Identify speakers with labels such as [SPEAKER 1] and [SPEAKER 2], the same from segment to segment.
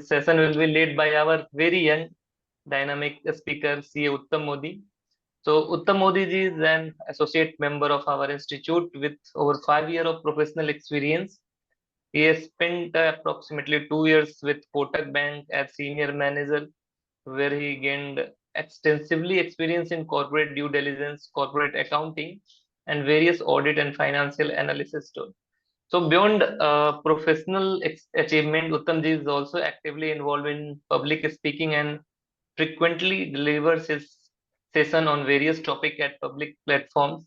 [SPEAKER 1] This session will be led by our very young, dynamic speaker, CA Uttam Modi. So, Uttam Modi ji is an associate member of our institute with over 5 years of professional experience. He has spent approximately 2 years with Kotak Bank as senior manager, where he gained extensively experience in corporate due diligence, corporate accounting, and various audit and financial analysis tools. So beyond professional achievement, Uttamji is also actively involved in public speaking and frequently delivers his session on various topics at public platforms.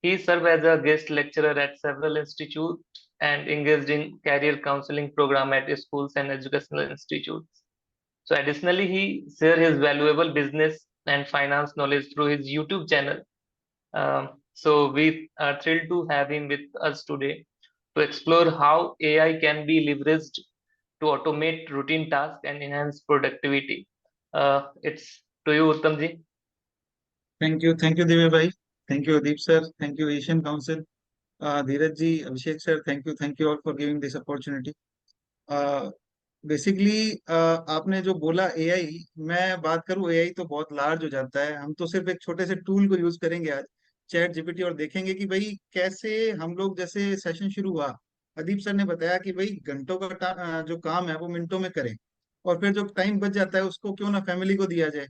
[SPEAKER 1] He served as a guest lecturer at several institutes and engaged in career counseling program at schools and educational institutes. So additionally, he shares his valuable business and finance knowledge through his YouTube channel. So we are thrilled to have him with us today to explore how AI can be leveraged to automate routine tasks and enhance productivity. It's to you, Uttamji.
[SPEAKER 2] Thank you, Divya bhai. Thank you, Deep sir. Thank you, Asian Council. Dheeraj ji, Abhishek sir, thank you all for giving this opportunity. Basically आपने जो बोला AI, मैं बात करूं AI तो बहुत large हो जाता है। हम तो सिर्फ एक छोटे से टूल को यूज करेंगे आज, चैट जीपीटी, और देखेंगे कि भाई कैसे हम लोग, जैसे सेशन शुरू हुआ अदीप सर ने बताया कि भाई घंटों का जो काम है वो मिनटों में करें, और फिर जो टाइम बच जाता है उसको क्यों ना फैमिली को दिया जाए।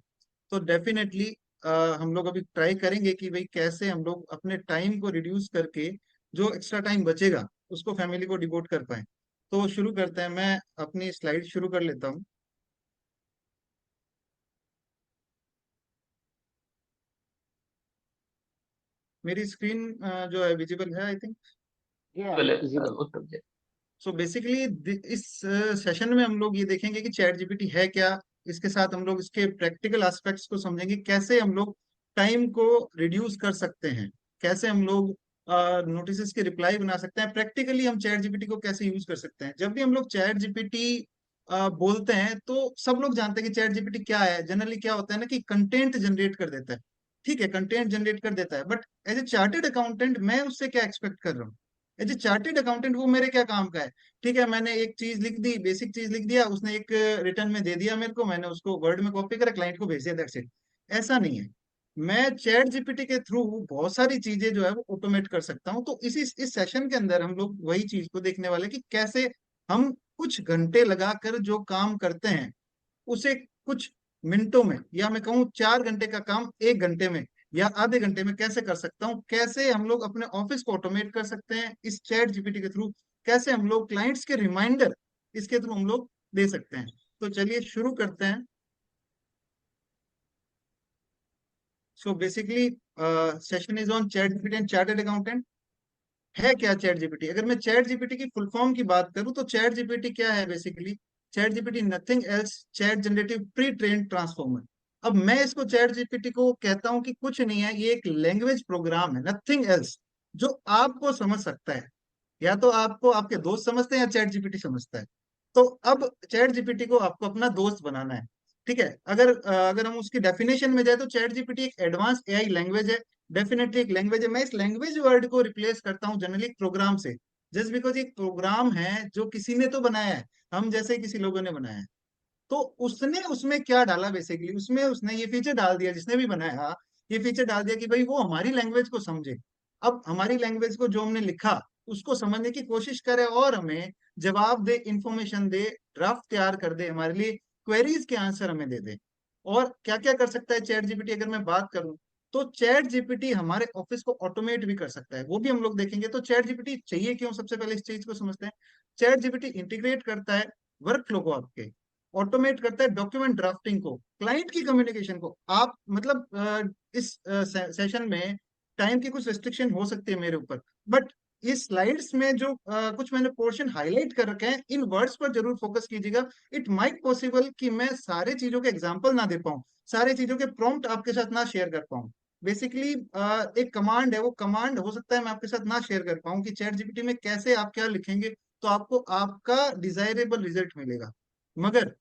[SPEAKER 2] तो डेफिनेटली हम लोग अभी ट्राई करेंगे कि भाई कैसे हम लोग अपने टाइम को रिड्यूस करके जो एक्स्ट्रा टाइम बचेगा उसको फैमिली को डिवोट कर पाए। तो शुरू करते हैं, मैं अपनी स्लाइड शुरू कर लेता हूँ। मेरी स्क्रीन जो है विजिबल है, I think.
[SPEAKER 1] Uttamji.
[SPEAKER 2] So basically इस सेशन में हम लोग ये देखेंगे कि चैट जीपीटी है क्या, इसके साथ हम लोग इसके प्रैक्टिकल एस्पेक्ट्स को समझेंगे, कैसे हम लोग टाइम को रिड्यूस कर सकते हैं, कैसे हम लोग नोटिस के रिप्लाई बना सकते हैं, प्रैक्टिकली हम चैट जीपीटी को कैसे यूज कर सकते हैं। जब भी हम लोग चैट जीपीटी बोलते हैं तो सब लोग जानते हैं कि चैट जीपीटी क्या है। जनरली क्या होता है ना कि कंटेंट जनरेट कर देता है, ठीक है, कंटेंट जनरेट कर देता है, but as a chartered accountant मैं उससे क्या एक्सपेक्ट कर रहा हूँ। एज ए चार्टेड अकाउंटेंट वो मेरे क्या काम का है। ठीक है, मैंने एक चीज लिख दी, बेसिक चीज लिख दिया, उसने एक रिटर्न में दे दिया मेरे को, मैंने उसको वर्ड में कॉपी करा, क्लाइंट को भेज दिया, दैट्स इट। ऐसा नहीं है। मैं चैट जीपीटी के थ्रू बहुत सारी चीजें जो है वो ऑटोमेट कर सकता हूँ। तो इस सेशन के अंदर हम लोग वही चीज को देखने वाले कि कैसे हम कुछ घंटे लगाकर जो काम करते हैं उसे कुछ मिनटों में, या मैं कहूँ 4 घंटे का काम 1 घंटे में या आधे घंटे में कैसे कर सकता हूँ, कैसे हम लोग अपने ऑफिस को ऑटोमेट कर सकते हैं इस चैट जीपीटी के थ्रू, कैसे हम लोग क्लाइंट्स के रिमाइंडर इसके थ्रू हम लोग दे सकते हैं। तो चलिए शुरू करते हैं। So basically session is on chat GPT and chartered accountant. है क्या चैट जीपीटी? अगर मैं चैट जीपीटी की फुल फॉर्म की बात करूं तो चैट जीपीटी क्या है basically? Chat GPT nothing else chat generative pre train transformer. अब मैं इसको चैट जीपीटी को कहता हूं कि कुछ नहीं है, ये एक लैंग्वेज प्रोग्राम है, नथिंग एल्स, जो आपको समझ सकता है। या तो आपको आपके दोस्त समझते हैं या चैट जीपीटी समझता है। तो अब चैट जीपीटी को आपको अपना दोस्त बनाना है। ठीक है, अगर हम उसकी डेफिनेशन में जाए तो चैट जीपीटी एक एडवांस एआई लैंग्वेज है। डेफिनेटली एक लैंग्वेज है। मैं इस लैंग्वेज वर्ड को रिप्लेस करता हूँ जनरली प्रोग्राम से, जस्ट बिकॉज एक प्रोग्राम है जो किसी ने तो बनाया है, हम जैसे ही किसी लोगों ने बनाया है। तो उसने उसमें क्या डाला बेसिकली, उसमें उसने ये फीचर डाल दिया, जिसने भी बनाया ये फीचर डाल दिया कि भाई वो हमारी लैंग्वेज को समझे। अब हमारी लैंग्वेज को जो हमने लिखा उसको समझने की कोशिश करे और हमें जवाब दे, इंफॉर्मेशन दे, ड्राफ्ट तैयार कर दे, हमारे लिए क्वेरीज के आंसर हमें दे दे। और क्या क्या कर सकता है चैट जीपीटी अगर मैं बात करूं, तो चैट जीपीटी हमारे ऑफिस को ऑटोमेट भी कर सकता है, वो भी हम लोग देखेंगे। तो चैट जीपीटी चाहिए क्यों, सबसे पहले इस चीज को समझते हैं। चैट जीपीटी इंटीग्रेट करता है वर्क फ्लो को, आपके ऑटोमेट करता है डॉक्यूमेंट ड्राफ्टिंग को, क्लाइंट की कम्युनिकेशन को। आप मतलब इस सेशन में टाइम की कुछ रिस्ट्रिक्शन हो सकती है मेरे ऊपर, बट इस स्लाइड्स में जो कुछ मैंने पोर्शन हाईलाइट कर रखे हैं, इन वर्ड्स पर जरूर फोकस कीजिएगा। इट माइट पॉसिबल कि मैं सारे चीजों के एग्जांपल ना दे पाऊं, सारे चीजों के प्रॉम्प्ट आपके साथ ना शेयर कर पाऊं। बेसिकली एक कमांड है, वो कमांड हो सकता है मैं आपके साथ ना शेयर कर पाऊं कि चैट जीपीटी में कैसे आप क्या लिखेंगे तो आपको आपका डिजायरेबल रिजल्ट मिलेगा। मगर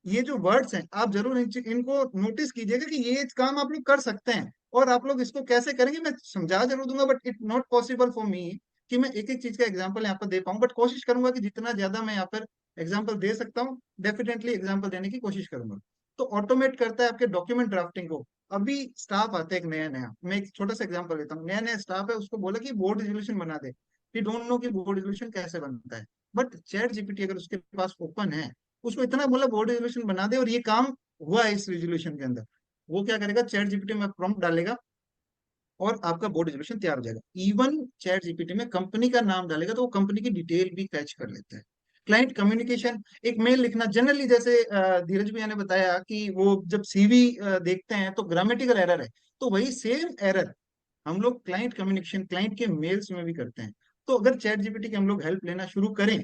[SPEAKER 2] ये जो वर्ड्स हैं आप जरूर इनको नोटिस कीजिएगा कि ये काम आप लोग कर सकते हैं। और आप लोग इसको कैसे करेंगे मैं समझा जरूर दूंगा, but it not possible for me कि मैं एक एक चीज का एग्जांपल यहाँ पर दे पाऊं, बट कोशिश करूंगा कि जितना ज्यादा मैं यहाँ पर एग्जाम्पल दे सकता हूँ, डेफिनेटली एग्जाम्पल देने की कोशिश करूंगा। तो ऑटोमेट करता है आपके डॉक्यूमेंट ड्राफ्टिंग को। अभी स्टाफ आता है एक नया नया, मैं एक छोटा सा एग्जांपल लेता हूँ, नया नया स्टाफ है, उसको बोला कि बोर्ड रेजोल्यूशन बना दे, ही डोंट नो कि बोर्ड रेजोल्यूशन कैसे बनता है। बट चैट जीपीटी अगर उसके पास ओपन है, उसको इतना बोला बोर्ड रेजोल्यूशन बना दे और ये काम हुआ है इस रेजोल्यूशन के अंदर, वो क्या करेगा, चैट जीपीटी में प्रॉम्प्ट डालेगा और आपका बोर्ड रेजोल्यूशन तैयार हो जाएगा। इवन चैट जीपीटी में कंपनी का नाम डालेगा तो वो कंपनी की डिटेल भी कैच कर लेता है। क्लाइंट कम्युनिकेशन, एक मेल लिखना जनरली, जैसे धीरज भैया ने बताया कि वो जब सीवी देखते हैं तो ग्रामेटिकल एरर है, तो वही सेम एरर हम लोग क्लाइंट कम्युनिकेशन, क्लाइंट के मेल्स में भी करते हैं। तो अगर चैट जीपीटी की हम लोग हेल्प लेना शुरू करें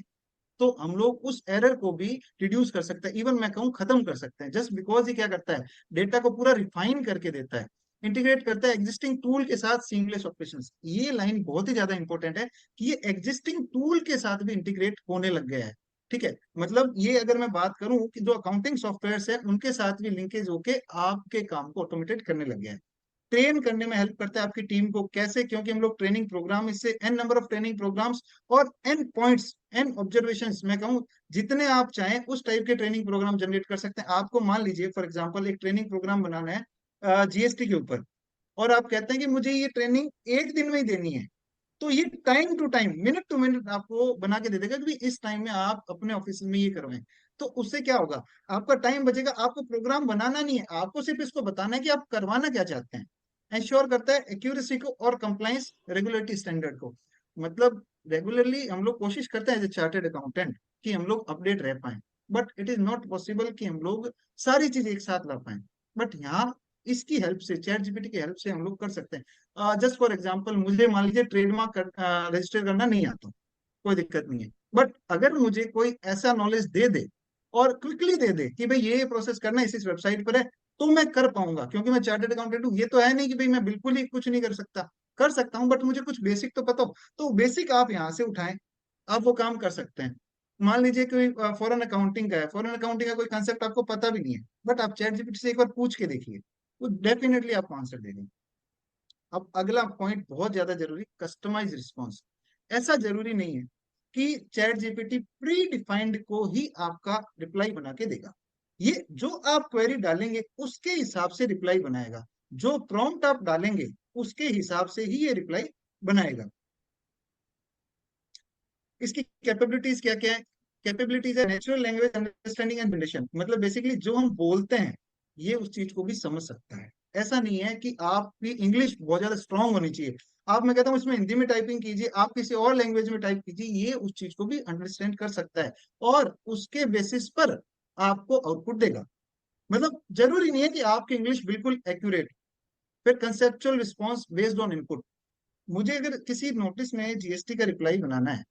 [SPEAKER 2] तो हम लोग उस एरर को भी रिड्यूस कर सकते हैं, इवन मैं कहूँ खत्म कर सकते हैं, जस्ट बिकॉज ये क्या करता है, डेटा को पूरा रिफाइन करके देता है, इंटीग्रेट करता है एग्जिस्टिंग टूल के साथ सीमलेस ऑपरेशंस। ये लाइन बहुत ही ज्यादा इंपॉर्टेंट है कि ये एग्जिस्टिंग टूल के साथ भी इंटीग्रेट होने लग गया है। ठीक है, मतलब ये अगर मैं बात करूं कि जो अकाउंटिंग सॉफ्टवेयर है उनके साथ भी लिंकेज होके आपके काम को ऑटोमेटेड करने लग गया है। ट्रेन करने में हेल्प करता है आपकी टीम को, कैसे, क्योंकि हम लोग ट्रेनिंग प्रोग्राम, इससे n number of training programs और एन पॉइंट्स, एन ऑब्जर्वेशंस, मैं कहूँ जितने आप चाहें उस टाइप के ट्रेनिंग प्रोग्राम जनरेट कर सकते हैं। आपको मान लीजिए फॉर एग्जांपल एक ट्रेनिंग प्रोग्राम बनाना है जीएसटी के ऊपर, और आप कहते हैं कि मुझे ये ट्रेनिंग एक दिन में ही देनी है, तो ये time to time, minute to minute आपको बना के दे देगा कि भाई इस टाइम में आप अपने ऑफिस में ये करवाएं। तो उससे क्या होगा, आपका टाइम बचेगा, आपको प्रोग्राम बनाना नहीं है, आपको सिर्फ इसको बताना है कि आप करवाना क्या चाहते हैं। इंश्योर करता है एक्यूरेसी को और कंप्लायंस रेगुलेटरी स्टैंडर्ड को। मतलब रेगुलरली हम लोग कोशिश करते हैं एज ए चार्टेड अकाउंटेंट कि हम लोग अपडेट रह पाए, but it is not possible कि हम लोग सारी चीज एक साथ ला पाए। बट यहाँ इसकी हेल्प से, चैट जीपीटी की हेल्प से हम लोग कर सकते हैं। जस्ट फॉर एग्जाम्पल, मुझे मान लीजिए ट्रेडमार्क रजिस्टर करना नहीं आता, कोई दिक्कत नहीं है, बट अगर मुझे कोई ऐसा नॉलेज दे दे और क्विकली दे दे कि भाई ये प्रोसेस करना है इस वेबसाइट पर है, तो मैं कर पाऊंगा, क्योंकि मैं चार्टर्ड अकाउंटेंट हूँ। ये तो है नहीं कि भाई मैं बिल्कुल ही कुछ नहीं कर सकता, कर सकता हूँ, बट मुझे कुछ बेसिक तो पता हो, तो बेसिक आप यहाँ से उठाएं, आप वो काम कर सकते हैं। मान लीजिए कोई फॉरेन अकाउंटिंग का है, फॉरेन अकाउंटिंग का कोई कंसेप्ट आपको पता भी नहीं है, बट आप चैट जीपीटी से एक बार पूछ के देखिए, वो डेफिनेटली आपको आंसर देगा। अब अगला पॉइंट बहुत ज्यादा जरूरी, कस्टमाइज रिस्पॉन्स। ऐसा जरूरी नहीं है कि चैट जीपीटी प्री डिफाइंड को ही आपका रिप्लाई बना के देगा। ये जो आप क्वेरी डालेंगे उसके हिसाब से रिप्लाई बनाएगा, जो प्रॉम्प्ट आप डालेंगे उसके हिसाब से ही ये रिप्लाई बनाएगा। इसकी कैपेबिलिटीज क्या क्या है, कैपेबिलिटीज है natural language understanding and generation, मतलब बेसिकली जो हम बोलते हैं ये उस चीज को भी समझ सकता है। ऐसा नहीं है कि आपकी इंग्लिश बहुत ज्यादा स्ट्रांग होनी चाहिए, आप, मैं कहता हूँ इसमें हिंदी में टाइपिंग कीजिए, आप किसी और लैंग्वेज में टाइप कीजिए, ये उस चीज को भी अंडरस्टैंड कर सकता है और उसके बेसिस पर आपको आउटपुट देगा। मतलब जरूरी नहीं है कि आपकी इंग्लिश बिल्कुल एक्यूरेट। फिर conceptual response based on input, मुझे अगर किसी नोटिस में जीएसटी का रिप्लाई बनाना है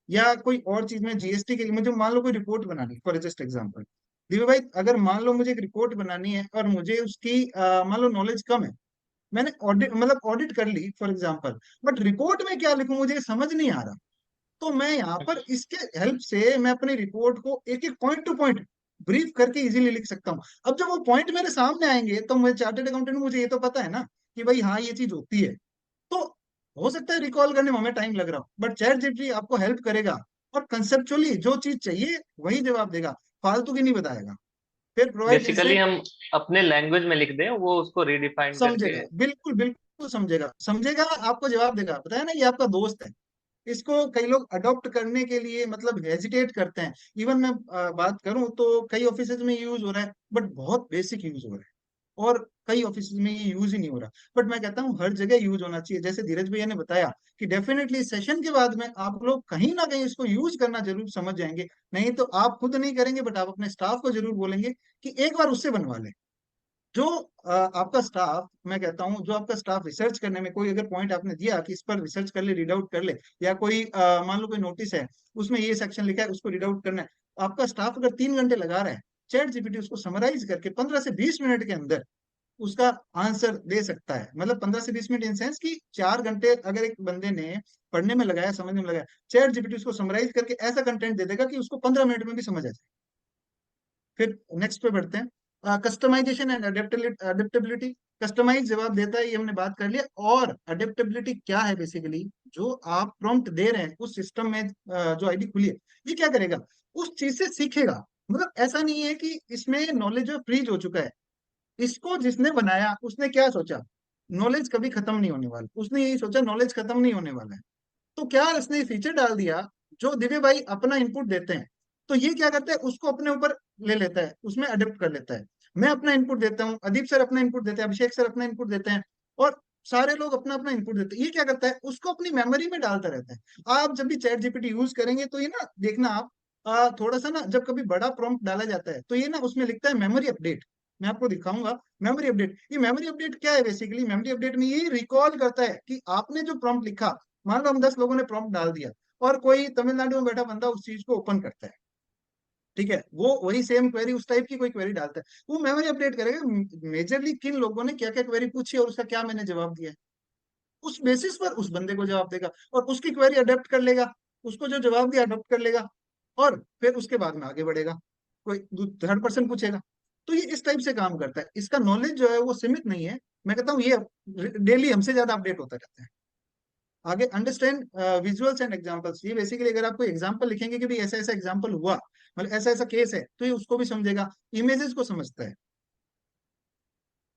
[SPEAKER 2] या कोई और चीज में जीएसटी के लिए, मुझे मान लो कोई रिपोर्ट बनानी, फॉर जस्ट एग्जांपल दिव्य भाई, अगर मान लो मुझे एक रिपोर्ट बनानी है और मुझे उसकी मान लो नॉलेज कम है, मैंने ऑडिट, मतलब ऑडिट कर ली फॉर एग्जांपल, बट रिपोर्ट में क्या लिखूं मुझे समझ नहीं आ रहा, तो मैं यहाँ पर इसके हेल्प से मैं अपनी रिपोर्ट को एक एक पॉइंट टू पॉइंट ब्रीफ करके इजीली लिख सकता हूँ। अब जब वो पॉइंट मेरे सामने आएंगे तो मैं चार्टेड अकाउंटेंट हूं, मुझे ये तो पता है ना कि भाई हाँ ये चीज होती है, तो हो सकता है रिकॉल करने में हमें टाइम लग रहा हो, बट चैट जीपीटी आपको हेल्प करेगा और कंसेप्चुअली जो चीज चाहिए वही जवाब देगा, फालतू की नहीं बताएगा। फिर प्रोवाइड
[SPEAKER 1] बेसिकली
[SPEAKER 2] इंसाइट,
[SPEAKER 1] हम अपने लैंग्वेज में लिख दें, वो उसको रीडिफाइन करके।
[SPEAKER 2] समझेगा, बिल्कुल बिल्कुल समझेगा, समझेगा, आपको जवाब देगा। पता है ना, ये आपका दोस्त है। इसको कई लोग अडॉप्ट करने के लिए मतलब हेजिटेट करते हैं, इवन मैं बात करूं तो कई ऑफिसेज में यूज हो रहा है, बट बहुत बेसिक यूज हो रहा है, और कई ऑफिस में ये यूज ही नहीं हो रहा। बट मैं कहता हूँ हर जगह यूज होना चाहिए, जैसे धीरज भैया ने बताया कि डेफिनेटली सेशन के बाद में आप लोग कहीं ना कहीं इसको यूज करना जरूर समझ जाएंगे। नहीं तो आप खुद नहीं करेंगे, बट आप अपने स्टाफ को जरूर बोलेंगे कि एक बार उससे बनवा लें। जो आपका स्टाफ, मैं कहता हूँ जो आपका स्टाफ रिसर्च करने में, कोई अगर पॉइंट आपने दिया कि इस पर रिसर्च कर ले, रीड आउट कर ले, या कोई मान लो कोई नोटिस है उसमें ये सेक्शन लिखा है उसको रीड आउट करना है, आपका स्टाफ अगर 3 घंटे लगा रहा है, चैट जीपीटी उसको समराइज करके 15 से 20 मिनट के अंदर उसका आंसर दे सकता है। मतलब 15 से 20 मिनट इन सेंस कि 4 घंटे अगर एक बंदे ने पढ़ने में लगाया, समझने में लगाया, चैट जीपीटी उसको समराइज करके ऐसा कंटेंट दे देगा कि उसको 15 मिनट में भी समझ आ जाए। फिर नेक्स्ट पे बढ़ते हैं, कस्टमाइजेशन एंड अडेप्टेबिलिटी। कस्टमाइज जवाब देता है, ये हमने बात कर लिया। और अडेप्टेबिलिटी क्या है बेसिकली, जो आप प्रॉम्प्ट दे रहे हैं उस सिस्टम में जो आईडी खुली है, ये क्या करेगा, उस चीज से सीखेगा। मतलब ऐसा नहीं है कि इसमें नॉलेज जो फ्रीज हो चुका है, इसको जिसने बनाया उसने क्या सोचा, नॉलेज कभी खत्म नहीं होने वाला, उसने यही सोचा नॉलेज खत्म नहीं होने वाला है। तो क्या इसने फीचर डाल दिया, जो दिव्य भाई अपना इनपुट देते हैं, तो ये क्या करता है, उसको अपने ऊपर ले लेता है, उसमें अडेप्ट कर लेता है। मैं अपना इनपुट देता हूँ, अदीप सर अपना इनपुट देते हैं, अभिषेक सर अपना इनपुट देते हैं, और सारे लोग अपना अपना इनपुट देते हैं। ये क्या करता है, उसको अपनी मेमोरी में डालता रहता है। आप जब भी चैट जीपीटी यूज करेंगे तो ये ना देखना आप, थोड़ा सा ना, जब कभी बड़ा प्रॉम्प्ट डाला जाता है तो ये ना उसमें लिखता है मेमोरी अपडेट। मैं आपको दिखाऊंगा मेमोरी अपडेट। ये मेमोरी अपडेट क्या है, बेसिकली मेमोरी अपडेट में ये रिकॉल करता है कि आपने जो प्रॉम्प्ट लिखा, मान लो हम 10 लोगों ने प्रॉम्प्ट डाल दिया, और कोई तमिलनाडु में बैठा बंदा उस चीज को ओपन करता है, ठीक है, वो वही सेम क्वेरी, उस टाइप की कोई क्वेरी डालता है, वो मेमोरी अपडेट करेगा मेजरली किन लोगों ने क्या क्या क्वेरी पूछी और उसका क्या मैंने जवाब दिया है। उस बेसिस पर उस बंदे को जवाब देगा, और उसकी क्वेरी अडेप्ट कर लेगा, उसको जो जवाब दिया अडॉप्ट कर लेगा, और फिर उसके बाद में आगे बढ़ेगा, कोई थर्ड पर्सन पूछेगा। तो ये इस टाइप से काम करता है, इसका नॉलेज जो है वो सीमित नहीं है। मैं कहता हूँ ये डेली हमसे ज्यादा अपडेट होता रहता है। आगे अंडरस्टैंड विजुअल्स एंड एग्जांपल्स, ये बेसिकली अगर आप कोई एग्जांपल लिखेंगे कि भाई ऐसा ऐसा एग्जांपल हुआ, मतलब ऐसा ऐसा केस है, तो ये उसको भी समझेगा, इमेजेस को समझता है।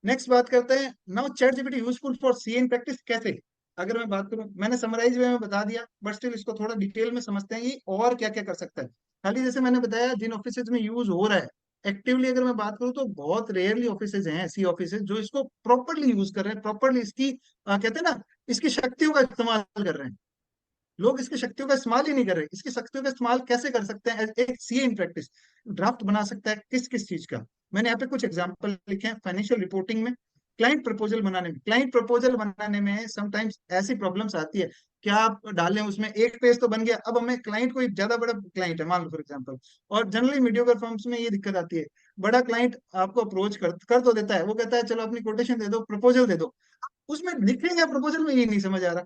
[SPEAKER 2] नेक्स्ट बात करते हैं, now ChatGPT useful for C in practice कैसे। अगर मैं बात करूं, मैंने समराइज वे में बता दिया, बट स्टिल इसको थोड़ा डिटेल में समझते हैं, ये और क्या क्या कर सकता है। खाली जैसे मैंने बताया जिन ऑफिसेज में यूज हो रहा है एक्टिवली, अगर मैं बात करूं तो बहुत रेयरली ऑफिसेज हैं, ऐसी ऑफिसेज जो इसको प्रॉपरली यूज कर रहे हैं, प्रॉपरली इसकी कहते हैं ना, इसकी शक्तियों का इस्तेमाल कर रहे हैं। लोग इसकी शक्तियों का इस्तेमाल ही नहीं कर रहे। इसकी शक्तियों का इस्तेमाल कैसे कर सकते हैं, एक सीए इन प्रैक्टिस ड्राफ्ट बना सकता है किस किस चीज का। मैंने यहाँ पे कुछ एग्जांपल लिखे हैं, फाइनेंशियल रिपोर्टिंग में, क्लाइंट प्रपोजल बनाने में समटाइम्स ऐसी प्रॉब्लम्स आती है, क्या आप डालें उसमें, एक पेज तो बन गया, अब हमें क्लाइंट को, एक ज्यादा बड़ा क्लाइंट है मान लो फॉर एग्जांपल, और जनरली मीडियोकर फर्म्स में ये दिक्कत आती है, बड़ा क्लाइंट आपको अप्रोच कर तो देता है, वो कहता है चलो अपनी कोटेशन दे दो, प्रपोजल दे दो, उसमें लिखेंगे प्रपोजल में, ये नहीं समझ आ रहा।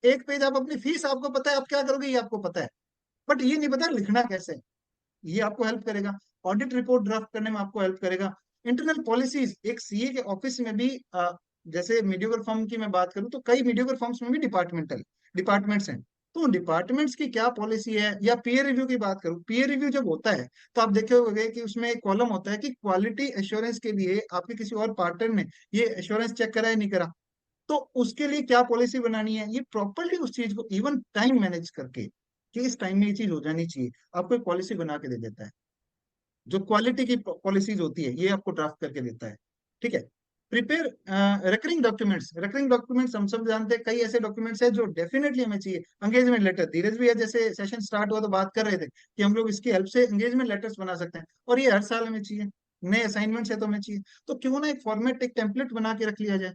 [SPEAKER 2] एक पेज आप अपनी फीस आपको पता है, आप क्या करोगे ये आपको पता है, बट ये नहीं पता लिखना कैसे है। ये आपको हेल्प करेगा, ऑडिट रिपोर्ट ड्राफ्ट करने में आपको हेल्प करेगा। इंटरनल पॉलिसीज, एक सीए के ऑफिस में भी जैसे मीडियोकर फर्म की मैं बात करूं तो कई मीडियोकर फर्म्स में भी डिपार्टमेंट्स हैं, तो उन डिपार्टमेंट्स की क्या पॉलिसी है, या पीयर रिव्यू की बात करूं, पीयर रिव्यू जब होता है तो आप देखे होंगे कि उसमें एक कॉलम होता है कि क्वालिटी एश्योरेंस के लिए आपके किसी और पार्टनर ने ये एश्योरेंस चेक करा है नहीं करा, तो उसके लिए क्या पॉलिसी बनानी है, ये प्रॉपरली उस चीज को इवन टाइम मैनेज करके कि इस टाइम में ये चीज हो जानी चाहिए, आपको एक पॉलिसी बना के दे देता है। जो क्वालिटी की पॉलिसीज होती है ये आपको ड्राफ्ट करके देता है, ठीक है। प्रिपेयर रिकरिंग डॉक्यूमेंट्स हम सब जानते हैं, कई ऐसे डॉक्यूमेंट्स हैं जो डेफिनेटली हमें चाहिए। एंगेजमेंट लेटर, धीरज भैया जैसे सेशन स्टार्ट हुआ तो बात कर रहे थे कि हम लोग इसकी हेल्प से एंगेजमेंट लेटर्स बना सकते हैं, और ये हर साल हमें चाहिए, नए असाइनमेंट्स है तो हमें चाहिए, तो क्यों ना एक फॉर्मेट, एक टेम्पलेट बना के रख लिया जाए।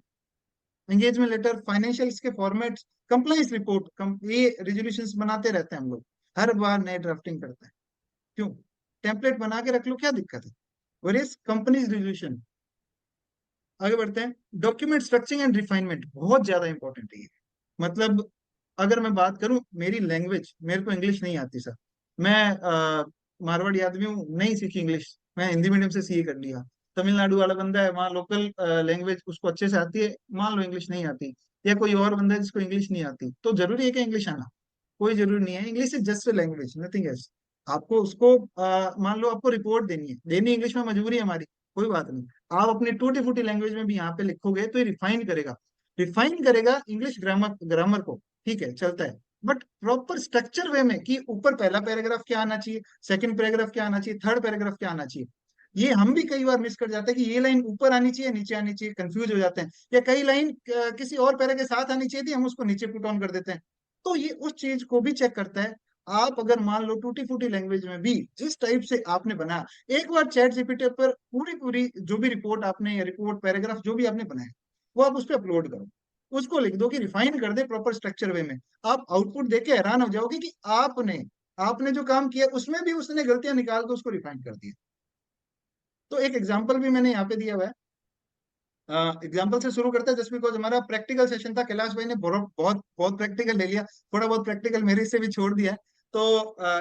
[SPEAKER 2] एंगेजमेंट लेटर, फाइनेंशियल्स के फॉर्मेट, कंप्लाइंस रिपोर्ट, ये रेजोल्यूशंस बनाते रहते हैं हम लोग, हर बार नए ड्राफ्टिंग करते हैं, क्यों, टेम्पलेट बना के रख लो, क्या दिक्कत है। Various companies resolution. आगे बढ़ते हैं, डॉक्यूमेंट स्ट्रक्चरिंग एंड रिफाइनमेंट बहुत ज्यादा इंपॉर्टेंट है ये। मतलब अगर मैं बात करूं, मेरी लैंग्वेज, मेरे को इंग्लिश नहीं आती सर, मैं मारवाड़ी आदमी हूँ, नहीं सीखी इंग्लिश, मैं हिंदी मीडियम से सीए कर लिया। तमिलनाडु वाला बंदा है, वहाँ लोकल लैंग्वेज उसको अच्छे से आती है, मान लो इंग्लिश नहीं आती, या कोई और बंदा है जिसको इंग्लिश नहीं आती, तो जरूरी है कि इंग्लिश आना, कोई जरूरी नहीं है, English is just a language, nothing else. आपको उसको मान लो आपको रिपोर्ट देनी है, देनी इंग्लिश में मजबूरी है हमारी, कोई बात नहीं, आप अपनी टूटी फूटी लैंग्वेज में भी यहाँ पे लिखोगे तो ये रिफाइन करेगा इंग्लिश ग्रामर ग्रामर को, ठीक है चलता है। बट प्रॉपर स्ट्रक्चर वे में कि ऊपर पहला पैराग्राफ क्या आना चाहिए, सेकंड पैराग्राफ क्या आना चाहिए, थर्ड पैराग्राफ क्या आना चाहिए, ये हम भी कई बार मिस कर जाते हैं कि ये लाइन ऊपर आनी चाहिए नीचे आनी चाहिए, कंफ्यूज हो जाते हैं, या कई लाइन किसी और पैरा के साथ आनी चाहिए थी, हम उसको नीचे पुट ऑन कर देते हैं। तो ये उस चीज को भी चेक करता है। आप अगर मान लो टूटी फूटी लैंग्वेज में भी जिस टाइप से आपने बनाया, एक बार चैट जीपीटी पर पूरी पूरी जो भी रिपोर्ट आपने, या रिपोर्ट पैराग्राफ जो भी आपने बनाया, वो आप उस पर अपलोड करो, उसको लिख दो कि रिफाइन कर दे प्रॉपर स्ट्रक्चर वे में, आप आउटपुट देके हैरान हो जाओगे कि आपने आपने जो काम किया उसमें भी उसने गलतियां निकाल के उसको रिफाइन कर दिया। तो एक एग्जाम्पल भी मैंने यहाँ पे दिया हुआ है, एग्जाम्पल से शुरू करते हैं, जस्ट बिकॉज हमारा प्रैक्टिकल सेशन था, कैलाश भाई ने बहुत बहुत बहुत प्रैक्टिकल ले लिया, थोड़ा बहुत प्रैक्टिकल मेरे से भी छोड़ दिया है। तो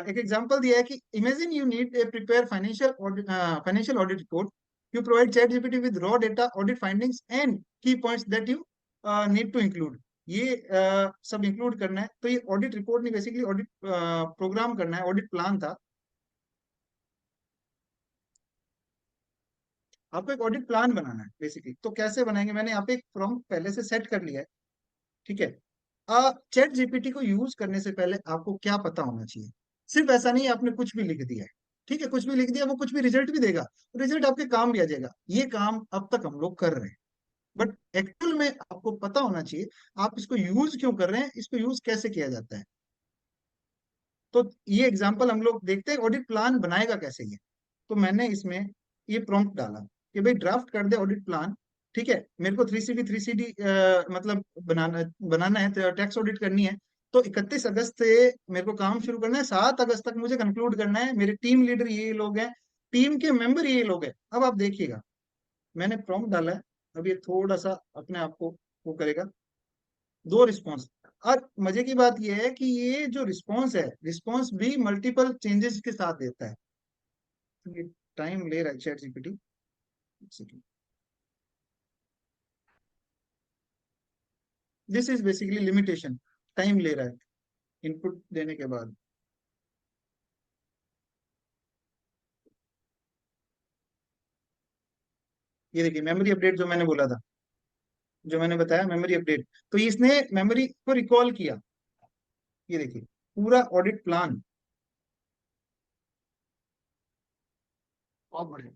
[SPEAKER 2] एक एग्जांपल दिया है कि imagine you need a prepare financial audit report, you provide ChatGPT with raw data, audit findings and key points that you need to include. ये सब इंक्लूड करना है। तो ये ऑडिट रिपोर्ट नहीं, बेसिकली ऑडिट प्रोग्राम करना है, audit plan था। आपको एक ऑडिट प्लान बनाना है बेसिकली। तो कैसे बनाएंगे, मैंने यहाँ पे एक प्रॉम्प्ट पहले से सेट कर लिया है, ठीक है। चैट जीपीटी को यूज करने से पहले आपको क्या पता होना चाहिए। सिर्फ ऐसा नहीं है आपने कुछ भी लिख दिया है, ठीक है, कुछ भी लिख दिया, वो कुछ भी रिजल्ट भी देगा, रिजल्ट आपके काम भी आ जाएगा। ये काम अब तक हम लोग कर रहे हैं, बट एक्चुअल में आपको पता होना चाहिए आप इसको यूज क्यों कर रहे हैं, इसको यूज कैसे किया जाता है। तो ये एग्जांपल हम लोग देखते हैं ऑडिट प्लान बनाएगा कैसे ये। तो मैंने इसमें ये प्रॉम्प्ट डाला कि भाई ड्राफ्ट कर दे ऑडिट प्लान, ठीक है। मेरे को 3CP 3CD मतलब बनाना बनाना है, तो टैक्स ऑडिट करनी है। तो 31 अगस्त से मेरे को काम शुरू करना है, 7 अगस्त तक मुझे कंक्लूड करना है। मेरे टीम लीडर ये लोग हैं, टीम के मेंबर ये लोग हैं। अब आप देखिएगा, मैंने प्रॉम्प्ट डाला है, अब ये थोड़ा सा अपने आप को वो करेगा, 2 रिस्पॉन्स। और मजे की बात यह है कि ये जो रिस्पॉन्स है, रिस्पॉन्स भी मल्टीपल चेंजेस के साथ देता है। तो ये टाइम ले रहा है chat GPT. This is basically limitation, time ले रहा है इनपुट देने के बाद। ये देखिए मेमोरी अपडेट जो मैंने बोला था, जो मैंने बताया मेमोरी अपडेट, तो इसने मेमोरी को रिकॉल किया। ये देखिए पूरा ऑडिट प्लान,
[SPEAKER 1] बहुत बढ़िया।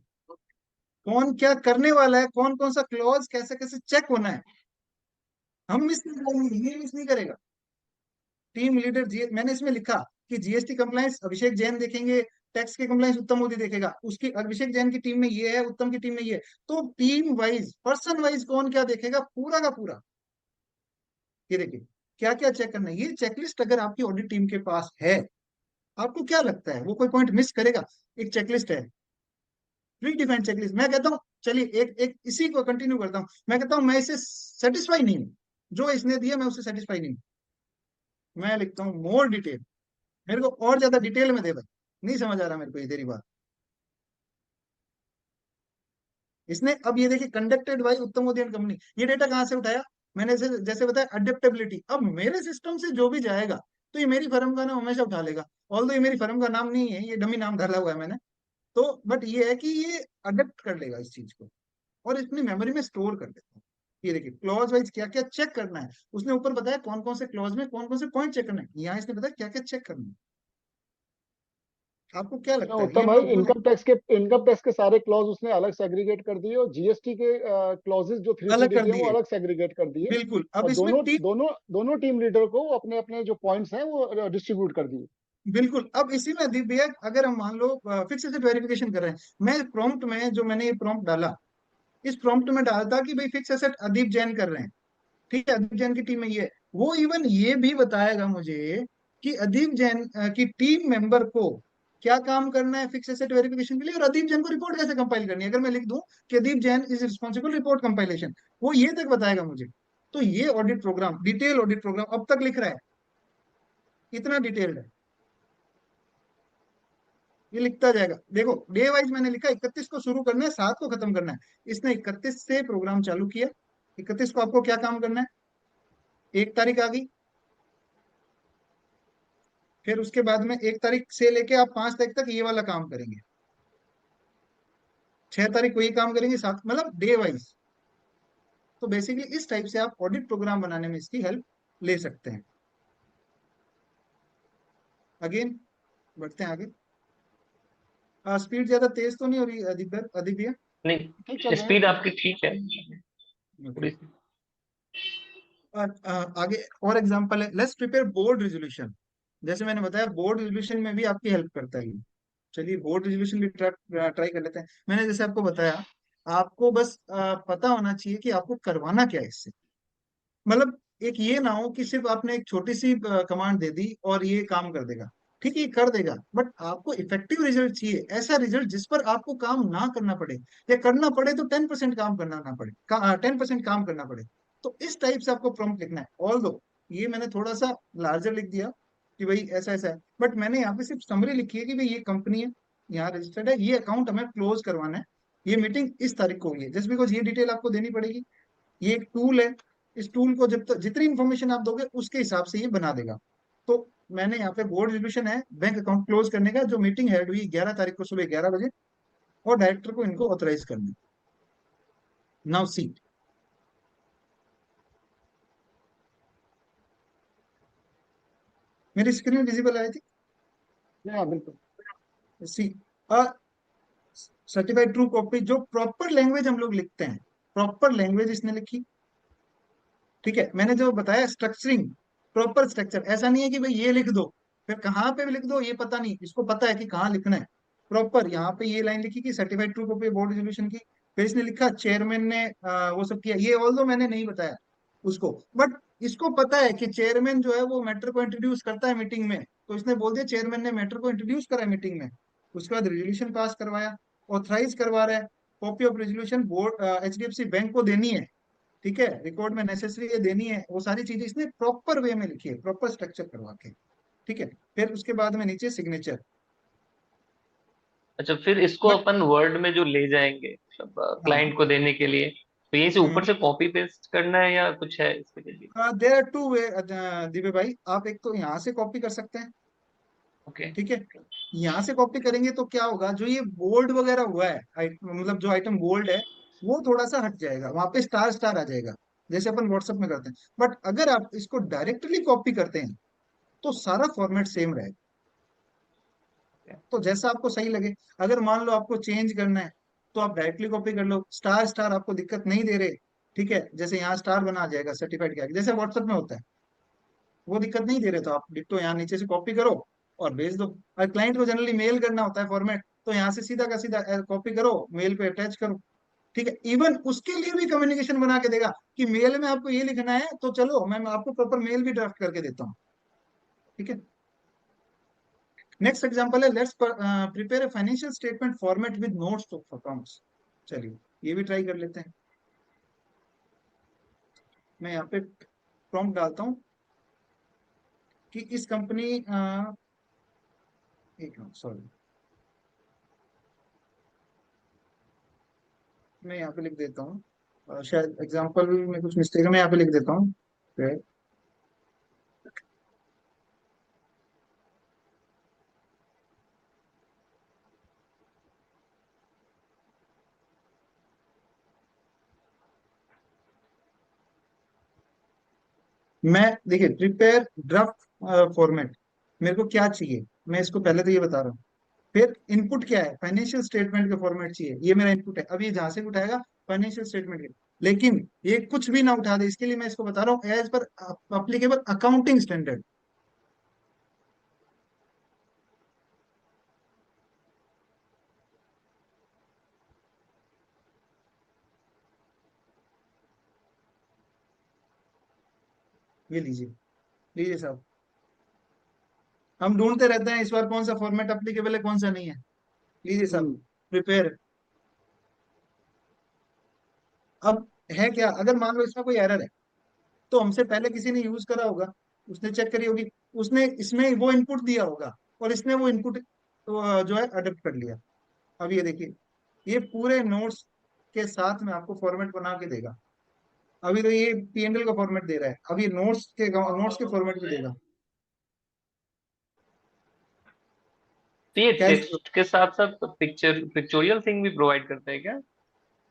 [SPEAKER 2] कौन क्या करने वाला है, कौन कौन सा क्लॉज कैसे कैसे चेक होना है। हम मिस नहीं करेंगे, ये मिस नहीं करेगा। टीम लीडर जी, मैंने इसमें लिखा कि जीएसटी कंप्लायंस अभिषेक जैन देखेंगे, टैक्स के कंप्लायंस उत्तम मोदी देखेगा। उसकी अभिषेक जैन की टीम में ये है, उत्तम की टीम में ये है। तो टीम वाइज पर्सन वाइज कौन क्या देखेगा, पूरा का पूरा। ये देखिए क्या क्या चेक करना है। ये चेकलिस्ट अगर आपकी ऑडिट टीम के पास है, आपको क्या लगता है वो कोई पॉइंट मिस करेगा। एक चेकलिस्ट है, प्री डिफाइंड चेकलिस्ट। मैं कहता हूँ चलिए एक एक इसी को कंटिन्यू करता हूँ। मैं कहता हूँ मैं इसे सेटिस्फाई नहीं हूँ, जो इसने दिया मैं उससे सेटिस्फाई नहीं हूँ। मैं लिखता हूँ मोर डिटेल, मेरे को और ज्यादा डिटेल में दे भाई, नहीं समझ आ रहा मेरे को ये तेरी बात। इसने अब ये देखिए कंडक्टेड बाय उत्तम मोदी एंड कंपनी, ये डेटा कहाँ से उठाया। मैंने जैसे बताया अडेप्टेबिलिटी। अब मेरे सिस्टम से जो भी जाएगा तो ये मेरी फर्म का नाम हमेशा उठा लेगा। ऑल्दो ये मेरी फर्म का नाम नहीं है, ये डमी नाम डाला हुआ है मैंने। तो बट ये है कि ये अडेप्ट कर लेगा इस चीज को और अपनी मेमोरी में स्टोर कर देता है। ये देखिए क्लॉज वाइज क्या क्या चेक करना है, उसने ऊपर बताया कौन कौन से क्लॉज में कौन कौन से पॉइंट चेक करना है, यहाँ इसने बताया क्या क्या चेक करना है। आपको क्या
[SPEAKER 3] अच्छा
[SPEAKER 2] लगता है, ये
[SPEAKER 3] उत्तम
[SPEAKER 2] मैं
[SPEAKER 3] भाई,
[SPEAKER 2] ऊपर
[SPEAKER 3] इनकम टैक्स के सारे क्लॉज उसने अलग सेग्रीगेट कर दिए, और जीएसटी के क्लॉजेस जो थ्री
[SPEAKER 2] अलग
[SPEAKER 3] सीडी
[SPEAKER 2] कर
[SPEAKER 3] के हैं वो
[SPEAKER 2] दिए।
[SPEAKER 3] अलग सेग्रीगेट कर दिए।
[SPEAKER 2] बिल्कुल, अब
[SPEAKER 3] और
[SPEAKER 2] इसमें
[SPEAKER 3] दोनों दोनों दोनों टीम लीडर को अपने अपने जो पॉइंट्स हैं वो डिस्ट्रीब्यूट कर दिए।
[SPEAKER 2] बिल्कुल, अब इसी में अदीप भैया अगर हम मान लो फिक्स एसेट वेरिफिकेशन कर रहे हैं, मैं प्रॉम्प्ट में जो मैंने ये प्रॉम्प्ट डाला, इस प्रॉम्प्ट में डाला था कि भाई फिक्स एसेट अदीप जैन कर रहे हैं, ठीक है, अदीप जैन की टीम में ये है। वो इवन ये भी बताएगा मुझे कि अदीप जैन की टीम मेंबर को क्या काम करना है फिक्स एसेट वेरिफिकेशन के लिए, और अदीप जैन को रिपोर्ट कैसे कंपाइल करनी है। अगर मैं लिख दूं कि Adeep Jain is responsible report compilation, वो ये तक बताएगा मुझे। तो ये audit program, detail audit program अब तक लिख रहा है, इतना डिटेल्ड है, ये लिखता जाएगा। देखो डे वाइज मैंने लिखा 31 को शुरू करना है, 7 को खत्म करना है। इसने 31 से प्रोग्राम चालू किया। 31 को आपको क्या काम करना है, 1 तारीख आ गई, फिर उसके बाद में 1 तारीख से लेके आप 5 तारीख तक ये वाला काम करेंगे, 6 तारीख को ये काम करेंगे, 7 मतलब डे वाइज। तो बेसिकली इस टाइप से आप ऑडिट प्रोग्राम बनाने में इसकी हेल्प ले सकते हैं। अगेन बढ़ते हैं आगे। स्पीड ज्यादा तेज तो नहीं हो रही अधिक भैया।
[SPEAKER 3] ठीक चल
[SPEAKER 1] नहीं,
[SPEAKER 3] रहा है।
[SPEAKER 1] स्पीड आपकी ठीक है
[SPEAKER 2] ओके।
[SPEAKER 1] थोड़ी सी।
[SPEAKER 2] आगे और एग्जांपल है, लेट्स प्रिपेयर बोर्ड रेजोल्यूशन। जैसे मैंने बताया बोर्ड रेजोल्यूशन में भी आपकी हेल्प करता है ये। चलिए बोर्ड रेजोल्यूशन भी ट्राई कर लेते हैं। मैंने जैसे आपको बताया, आपको बस पता होना चाहिए कि आपको करवाना क्या है इससे। मतलब एक ये ना हो कि सिर्फ आपने एक छोटी सी कमांड दे दी और ये काम कर देगा। ठीक है ये कर देगा, बट आपको इफेक्टिव रिजल्ट चाहिए, ऐसा रिजल्ट जिस पर आपको काम ना करना पड़े, या करना पड़े तो 10% काम करना ना पड़े, 10% काम करना पड़े। तो इस टाइप से आपको प्रॉम्प्ट लिखना है। ऑल दो ये मैंने थोड़ा सा लार्जर लिख दिया कि भाई ऐसा ऐसा है, बट मैंने यहाँ पे सिर्फ समरी लिखी है कि भाई ये कंपनी है, यहाँ रजिस्टर्ड है, ये अकाउंट हमें क्लोज करवाना है, ये मीटिंग इस तारीख को हुई है, जस्ट बिकॉज ये डिटेल आपको देनी पड़ेगी। ये एक टूल है, इस टूल को जब तक जितनी इंफॉर्मेशन आप दोगे उसके हिसाब से ये बना देगा। तो मैंने यहाँ पे बोर्ड रेजोल्यूशन है बैंक अकाउंट क्लोज करने का, जो मीटिंग हेड हुई 11 तारीख को सुबह 11 बजे, और डायरेक्टर को इनको ऑथराइज करना। नाउ सी, मेरी स्क्रीन विजिबल आई थी?
[SPEAKER 3] हाँ बिल्कुल।
[SPEAKER 2] सी, सर्टिफाइड ट्रू कॉपी, जो प्रॉपर लैंग्वेज हम लोग लिखते हैं, प्रॉपर लैंग्वेज इसने लिखी। ठीक है, मैंने जो बताया स्ट्रक्चरिंग, प्रॉपर स्ट्रक्चर, ऐसा नहीं है कि भाई ये लिख दो फिर कहाँ पे भी लिख दो, ये पता नहीं, इसको पता है कि कहाँ लिखना है। प्रॉपर यहाँ पे ये लाइन लिखी कि certified true copy board resolution की, फिर इसने लिखा चेयरमैन ने वो सब किया, ये ऑल्दो मैंने नहीं बताया उसको, बट इसको पता है कि चेयरमैन जो है वो मैटर को इंट्रोड्यूस करता है मीटिंग में, तो इसने बोल दिया चेयरमैन ने मैटर को इंट्रोड्यूस करा है मीटिंग में। उसके बाद रेजोल्यूशन पास करवाया, ऑथराइज करवा रहा है, copy of resolution board HDFC bank को देनी है। ठीक है, रिकॉर्ड में नेसेसरी है देनी है, वो सारी चीजें इसने प्रॉपर वे में लिखी है, प्रॉपर स्ट्रक्चर करवा के। ठीक है, फिर उसके बाद में नीचे सिग्नेचर।
[SPEAKER 1] अच्छा, फिर इसको
[SPEAKER 2] बट
[SPEAKER 1] अपन वर्ड में जो ले जाएंगे मतलब
[SPEAKER 2] हाँ,
[SPEAKER 1] क्लाइंट को देने के लिए, तो यहीं से ऊपर से कॉपी पेस्ट करना है या कुछ है इसके लिए?
[SPEAKER 2] There are two way Divya भाई, आप एक तो यहाँ से कॉपी कर सकते हैं।
[SPEAKER 1] ओके।
[SPEAKER 2] ठीक है, यहाँ से कॉपी करेंगे तो क्या होगा, जो ये बोल्ड वगैरह हुआ है, मतलब जो आइटम बोल्ड है वो थोड़ा सा हट जाएगा, वहां पे स्टार स्टार आ जाएगा, जैसे अपन व्हाट्सएप में करते हैं। बट अगर आप इसको डायरेक्टली कॉपी करते हैं तो सारा फॉर्मेट सेम रहेगा, तो जैसा आपको सही लगे। अगर मान लो आपको चेंज करना है तो आप डायरेक्टली कॉपी कर लो, स्टार स्टार आपको दिक्कत नहीं दे रहे, ठीक है, जैसे यहाँ स्टार बना आ जाएगा सर्टिफाइड के आगे, जैसे व्हाट्सएप में होता है, वो दिक्कत नहीं दे रहे तो आप डिट्टो यहाँ नीचे से कॉपी करो और भेज दो। और क्लाइंट को जनरली मेल करना होता है फॉर्मेट, तो यहाँ से सीधा का सीधा कॉपी करो, मेल पे अटैच करो। ठीक है, इवन उसके लिए भी कम्युनिकेशन बना के देगा कि मेल में आपको ये लिखना है, तो चलो मैं आपको प्रॉपर मेल भी ड्राफ्ट करके देता हूँ। ठीक है, नेक्स्ट एग्जांपल है, let's prepare a financial statement format with notes of accounts. चलिए ये भी ट्राई कर लेते हैं। मैं यहाँ पे प्रॉम्प्ट डालता हूँ कि इस कंपनी, एक मिनट सॉरी, मैं यहाँ पे लिख देता हूँ, शायद एग्जांपल में कुछ मिस्टेक है, मैं यहाँ पे लिख देता हूँ। मैं देखिए प्रिपेयर ड्राफ्ट फॉर्मेट, मेरे को क्या चाहिए, मैं इसको पहले तो ये बता रहा हूँ। फिर इनपुट क्या है, फाइनेंशियल स्टेटमेंट का फॉर्मेट चाहिए, ये मेरा इनपुट है। अब ये जहां से भी उठाएगा फाइनेंशियल स्टेटमेंट के, लेकिन ये कुछ भी ना उठा दे, इसके लिए मैं इसको बता रहा हूँ as per applicable accounting standard. ये लीजिए, लीजिए साहब, हम ढूंढते रहते हैं इस बार कौन सा फॉर्मेट अप्लीकेबल है कौन सा नहीं है। लीजिए साहब,
[SPEAKER 3] हम्म।
[SPEAKER 2] प्रिपेयर। अब है क्या, अगर मान लो इसमें कोई एरर है तो हमसे पहले किसी ने यूज करा होगा, उसने चेक करी होगी, उसने इसमें वो इनपुट दिया होगा और इसने वो इनपुट जो है अडॉप्ट कर लिया। अब ये देखिए, ये पूरे नोट्स के साथ में आपको फॉर्मेट बना के देगा। अभी तो ये पीएनएल का फॉर्मेट दे रहा है, अभी नोट्स के फॉर्मेट भी देगा।
[SPEAKER 1] तो ये
[SPEAKER 2] कैसे,
[SPEAKER 1] टेक्स्ट के साथ साथ पिक्चोरियल थिंग भी प्रोवाइड करता है क्या?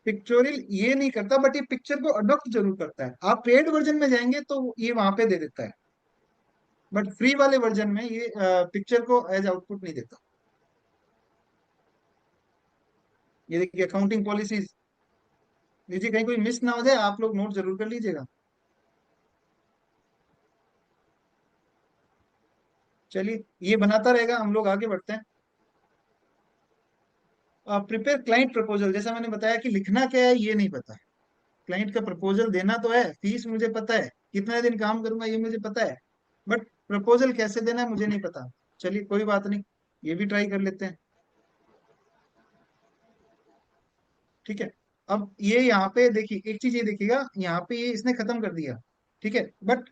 [SPEAKER 2] पिक्चोरियल ये नहीं करता, बट ये पिक्चर को अडॉप्ट जरूर करता है। आप पेड वर्जन में जाएंगे तो ये वहां पे दे देता है, बट फ्री वाले वर्जन में ये पिक्चर को एज आउटपुट नहीं देता। ये देखिए अकाउंटिंग पॉलिसीज, लीजिए कहीं कोई मिस ना हो जाए, आप लोग नोट जरूर कर लीजिएगा। चलिए ये बनाता रहेगा, हम लोग आगे बढ़ते हैं। प्रिपेयर क्लाइंट प्रपोजल, जैसा मैंने बताया कि लिखना क्या है ये नहीं पता, क्लाइंट का प्रपोजल देना तो है, फीस मुझे पता है, कितना दिन काम करूंगा ये मुझे पता है, बट प्रपोजल कैसे देना है मुझे नहीं पता। चलिए कोई बात नहीं, ये भी ट्राई कर लेते हैं। ठीक है, अब ये यहाँ पे देखिए, एक चीज ये देखिएगा, यहाँ पे ये इसने खत्म कर दिया। ठीक है, बट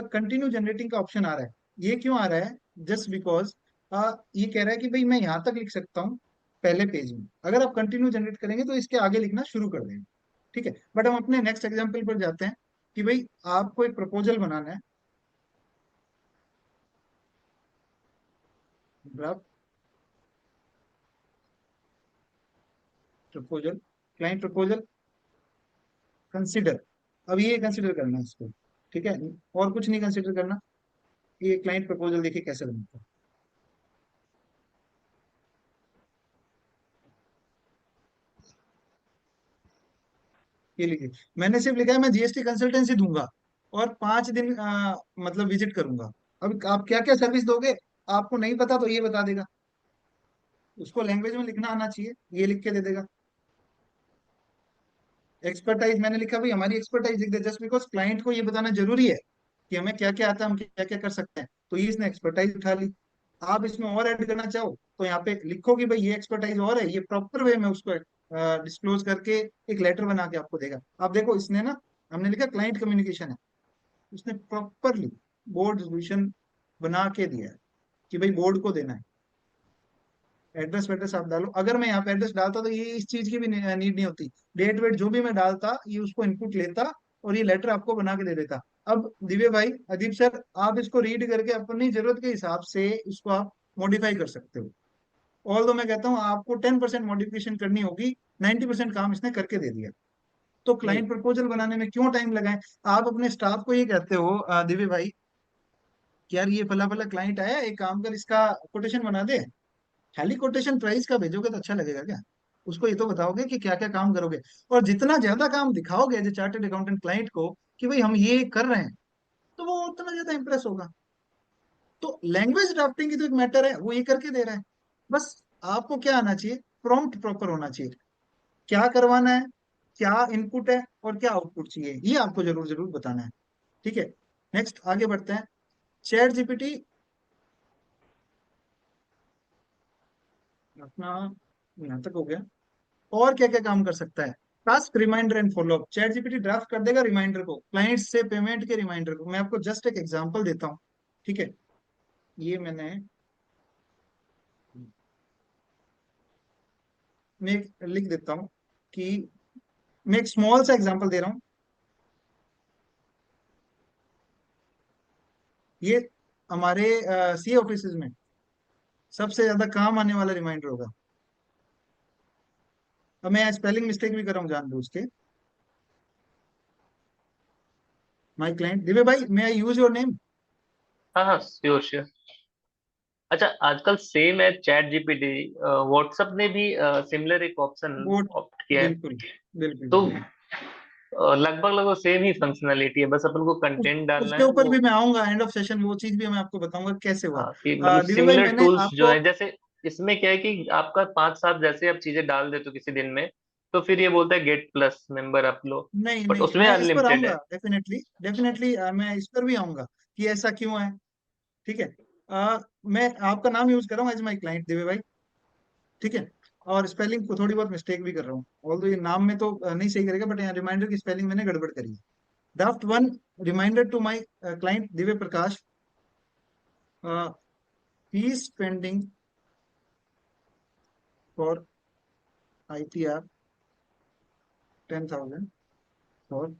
[SPEAKER 2] कंटिन्यू जनरेटिंग का ऑप्शन आ रहा है। ये क्यों आ रहा है, जस्ट बिकॉज ये कह रहा है कि भाई मैं यहाँ तक लिख सकता हूँ पहले पेज में, अगर आप कंटिन्यू जनरेट करेंगे तो इसके आगे लिखना शुरू कर देंगे। ठीक है, बट हम अपने नेक्स्ट एग्जाम्पल पर जाते हैं। कि भाई आपको एक प्रपोजल बनाना है, draft proposal, client proposal, consider. अब ये कंसिडर करना है इसको, ठीक है, और कुछ नहीं कंसिडर करना। ये क्लाइंट प्रपोजल देखिए कैसे बनता है। ये लिखिए, मैंने सिर्फ लिखा है मैं जीएसटी कंसल्टेंसी दूंगा और 5 दिन मतलब विजिट करूंगा। अब आप क्या क्या सर्विस दोगे, आपको नहीं पता तो ये बता देगा, उसको लैंग्वेज में लिखना आना चाहिए, ये लिख के दे देगा। एक्सपर्टाइज मैंने लिखा भाई हमारी एक्सपर्टाइज लिख दे, जस्ट बिकॉज क्लाइंट को ये बताना जरूरी है कि हमें क्या क्या आता है, हम क्या क्या कर सकते हैं, तो ये इसने एक्सपर्टाइज उठा ली। आप इसमें और ऐड करना चाहो तो यहाँ पे लिखो कि भाई ये एक्सपर्टाइज और है, ये प्रॉपर वे में उसको डिस्क्लोज करके एक लेटर बना के आपको देगा। आप देखो इसने ना, हमने लिखा क्लाइंट कम्युनिकेशन है, उसने प्रॉपरली बोर्ड रेजोल्यूशन बना के दिया है कि भाई बोर्ड को देना है। एड्रेस वेड्रेस आप डालो, अगर मैं यहाँ पे एड्रेस डालता तो ये इस चीज की भी नीड नहीं होती। डेट वेट जो भी मैं डालता ये उसको इनपुट लेता और ये लेटर आपको बना के दे देता। अब दिव्य भाई, अदीप सर, आप इसको रीड करके अपनी जरूरत के हिसाब से इसको आप मॉडिफाई कर सकते हो। ऑल दो मैं कहता हूँ आपको 10% मॉडिफिकेशन करनी होगी, 90% काम इसने करके दे दिया। तो
[SPEAKER 1] जी
[SPEAKER 2] क्लाइंट प्रपोजल बनाने में क्यों टाइम लगाए। आप अपने स्टाफ को ये कहते हो दिव्य भाई कि यार ये फला फला क्लाइंट आया, एक काम कर इसका कोटेशन बना दे। खाली कोटेशन प्राइस का भेजोगे तो अच्छा लगेगा क्या। उसको ये तो बताओगे कि क्या क्या काम करोगे, और जितना ज्यादा काम दिखाओगे as a chartered accountant client को कि भाई हम ये कर रहे हैं, तो वो उतना ज्यादा इंप्रेस होगा। तो लैंग्वेज ड्राफ्टिंग की तो एक मैटर है, वो ये करके दे रहा है। बस आपको क्या आना चाहिए, प्रॉम्प्ट प्रॉपर होना चाहिए, क्या करवाना है, क्या इनपुट है और क्या आउटपुट चाहिए, ये आपको जरूर जरूर बताना है। ठीक है, नेक्स्ट आगे बढ़ते हैं। चैट जीपीटी अपना यहाँ तक हो गया। और क्या क्या काम कर सकता है, task reminder and follow up. ChatGPT draft कर देगा रिमाइंडर को, क्लाइंट से पेमेंट के रिमाइंडर को। मैं आपको जस्ट एक एग्जांपल देता हूँ, ठीक है। ये मैं एक लिख देता हूँ कि मैं एक स्मॉल सा एग्जांपल दे रहा हूँ। ये हमारे सी ऑफिस में सबसे ज्यादा काम आने वाला रिमाइंडर होगा। अब मैं स्पेलिंग मिस्टेक भी कर रहा हूँ जानबूझ के। माई क्लाइंट दिव्य भाई, मे आई यूज योर नेम।
[SPEAKER 1] हाँ हाँ, श्योर श्योर। अच्छा, आजकल सेम है चैट जीपीटी, व्हाट्सएप ने भी सिमिलर एक ऑप्शन
[SPEAKER 2] वो
[SPEAKER 1] ऑप्ट किया है।
[SPEAKER 2] बिल्कुल बिल्कुल
[SPEAKER 1] तो
[SPEAKER 2] बिल्कुल।
[SPEAKER 1] लगभग लगभग सेम ही फंक्शनैलिटी है, बस अपन को कंटेंट डालना
[SPEAKER 2] उसके
[SPEAKER 1] है
[SPEAKER 2] ऊपर
[SPEAKER 1] वो।
[SPEAKER 2] भी मैं आऊंगा एंड ऑफ सेशन, वो चीज भी मैं आपको बताऊंगा कैसे हुआ।
[SPEAKER 1] हाँ, कि मतलब
[SPEAKER 2] दिव्य भाई
[SPEAKER 1] सिमिलर
[SPEAKER 2] मैंने
[SPEAKER 1] टूल्स जो
[SPEAKER 2] आपको,
[SPEAKER 1] है, जैसे इसमें क्या है कि आपका 5-7 जैसे आप चीजें डाल देते हो किसी दिन में, तो फिर ये बोलता है गेट प्लस मेंबर अप लो।
[SPEAKER 2] नहीं
[SPEAKER 1] बट
[SPEAKER 2] नहीं
[SPEAKER 1] उसमें
[SPEAKER 2] मैं इस पर
[SPEAKER 1] अनलिमिटेड
[SPEAKER 2] आऊंगा
[SPEAKER 1] है।
[SPEAKER 2] डेफिनेटली डेफिनेटली, मैं इस पर भी आऊंगा कि ऐसा क्यों है। ठीक है, मैं आपका नाम यूज कर रहा हूँ एज माई क्लाइंट दिव्य भाई, ठीक है। और स्पेलिंग को थोड़ी बहुत मिस्टेक भी कर रहा हूँ, ऑल्दो ये नाम में तो नहीं सही करेगा, बट यहाँ रिमाइंडर की स्पेलिंग मैंने गड़बड़ करी है। Draft one, reminder to my client Divya Prakash, fees pending for ITR 10,000 for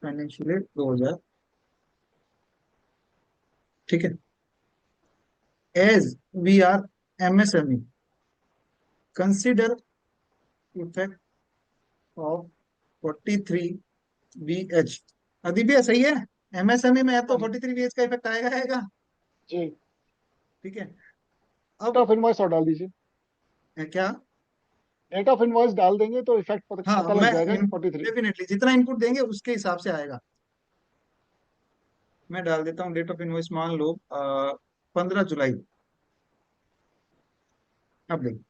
[SPEAKER 2] financial year 2000। ठीक है, as we are MSME, consider effect of 43VH। अदीबिया सही है, MSME में है तो 43VH का इफेक्ट आएगा आएगा।
[SPEAKER 3] जी।
[SPEAKER 2] ठीक है,
[SPEAKER 3] डेट
[SPEAKER 2] अब
[SPEAKER 3] ऑफ इनवॉइस और डाल दीजिए।
[SPEAKER 2] क्या,
[SPEAKER 3] डेट ऑफ इनवॉइस डाल देंगे तो इफेक्ट
[SPEAKER 2] हाँ
[SPEAKER 3] पता लग
[SPEAKER 2] मैं
[SPEAKER 3] जाएगा कि 43।
[SPEAKER 2] डेफिनेटली जितना इनपुट देंगे उसके हिसाब से आएगा। मैं डाल देता हूँ डेट ऑफ इनवॉइस, मान लो 15 जुलाई। अब देखो,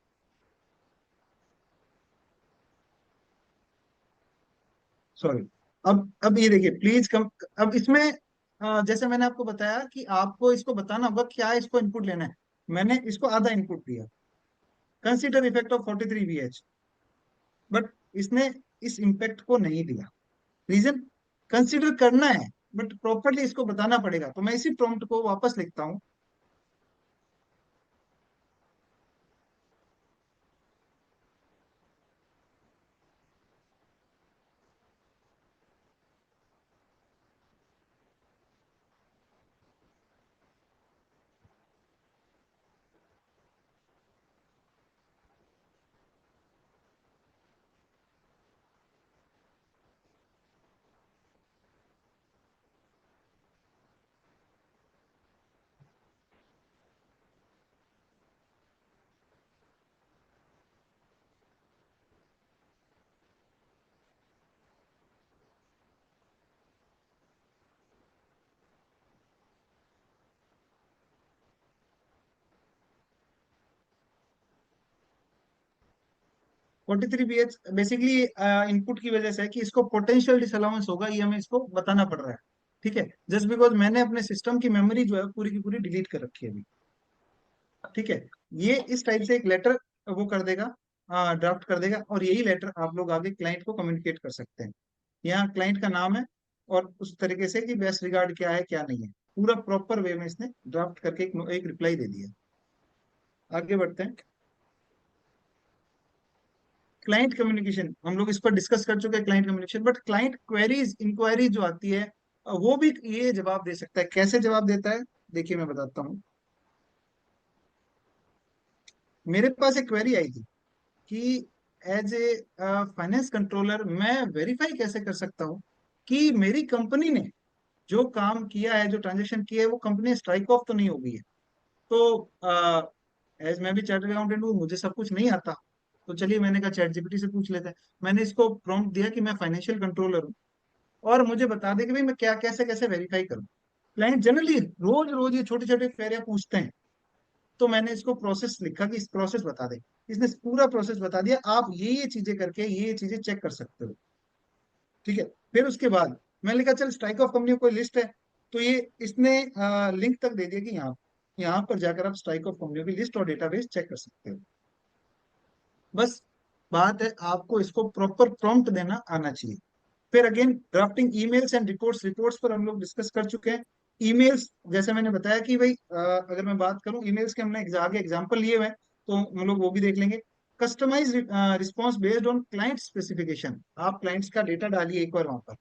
[SPEAKER 2] सॉरी, अब ये देखिए प्लीज कम। अब इसमें जैसे मैंने आपको बताया कि आपको इसको बताना होगा क्या इसको इनपुट लेना है। मैंने इसको आधा इनपुट दिया, consider effect of 43VH, but इसने इस इम्पैक्ट को नहीं दिया। रीजन, कंसीडर करना है बट प्रॉपरली इसको बताना पड़ेगा, तो मैं इसी प्रॉम्प्ट को वापस लिखता हूँ। 43BH बेसिकली इनपुट की वजह से है कि इसको पोटेंशियल डिसअलाउंस होगा, ये हमें इसको बताना पड़ रहा है। ठीक है, जस्ट बिकॉज मैंने अपने सिस्टम की मेमोरी जो है पूरी की पूरी डिलीट कर रखी है अभी। ठीक है, ये इस टाइप से एक लेटर वो कर देगा, ड्राफ्ट कर देगा, और यही लेटर आप लोग आगे क्लाइंट को कम्युनिकेट कर सकते हैं। यहाँ क्लाइंट का नाम है और उस तरीके से कि बेस्ट रिगार्ड क्या है क्या नहीं है, पूरा प्रॉपर वे में इसने ड्राफ्ट करके एक रिप्लाई दे दिया। आगे बढ़ते हैं। क्लाइंट कम्युनिकेशन हम लोग इस पर डिस्कस कर चुके हैं, client communication, but client queries inquiry जो आती है वो भी ये जवाब दे सकता है। कैसे जवाब देता है, देखिए मैं बताता हूँ। मेरे पास एक क्वेरी आई थी कि एज ए फाइनेंस कंट्रोलर मैं वेरीफाई कैसे कर सकता हूँ कि मेरी कंपनी ने जो काम किया है, जो ट्रांजेक्शन किया है, वो कंपनी स्ट्राइक ऑफ तो नहीं हो गई है। तो एज मैं भी चार्टर्ड अकाउंटेंट हूँ, मुझे सब कुछ नहीं आता, तो चलिए मैंने कहा चैट जीपीटी से पूछ लेते हैं। मैंने इसको प्रॉम्प्ट दिया कि मैं फाइनेंशियल कंट्रोलर हूँ और मुझे बता दे कि भाई मैं क्या कैसे कैसे वेरीफाई करूँ। क्लाइंट जनरली रोज रोज ये छोटे छोटे क्वेरियां पूछते हैं, तो मैंने इसको प्रोसेस लिखा कि इस प्रोसेस बता दे। इसने पूरा प्रोसेस बता दिया, आप ये चीजें करके ये चीजें चेक कर सकते हो। ठीक है, फिर उसके बाद मैंने लिखा चल स्ट्राइक ऑफ कंपनी कोई लिस्ट है, तो ये इसने लिंक तक दे दिया कि यहाँ पर जाकर आप स्ट्राइक ऑफ कंपनियों की लिस्ट और डेटाबेस चेक कर सकते हो। बस बात है आपको इसको प्रॉपर प्रॉम्प्ट देना आना चाहिए। फिर again drafting emails and reports, reports पर हम लोग डिस्कस कर चुके हैं। ईमेल्स जैसे मैंने बताया कि भाई अगर मैं बात करूं ईमेल्स के, हमने आगे एग्जांपल लिए हुए हैं, तो हम लोग वो भी देख लेंगे। Customize response based on client specification, आप क्लाइंट्स का डेटा डालिए एक बार वहां पर,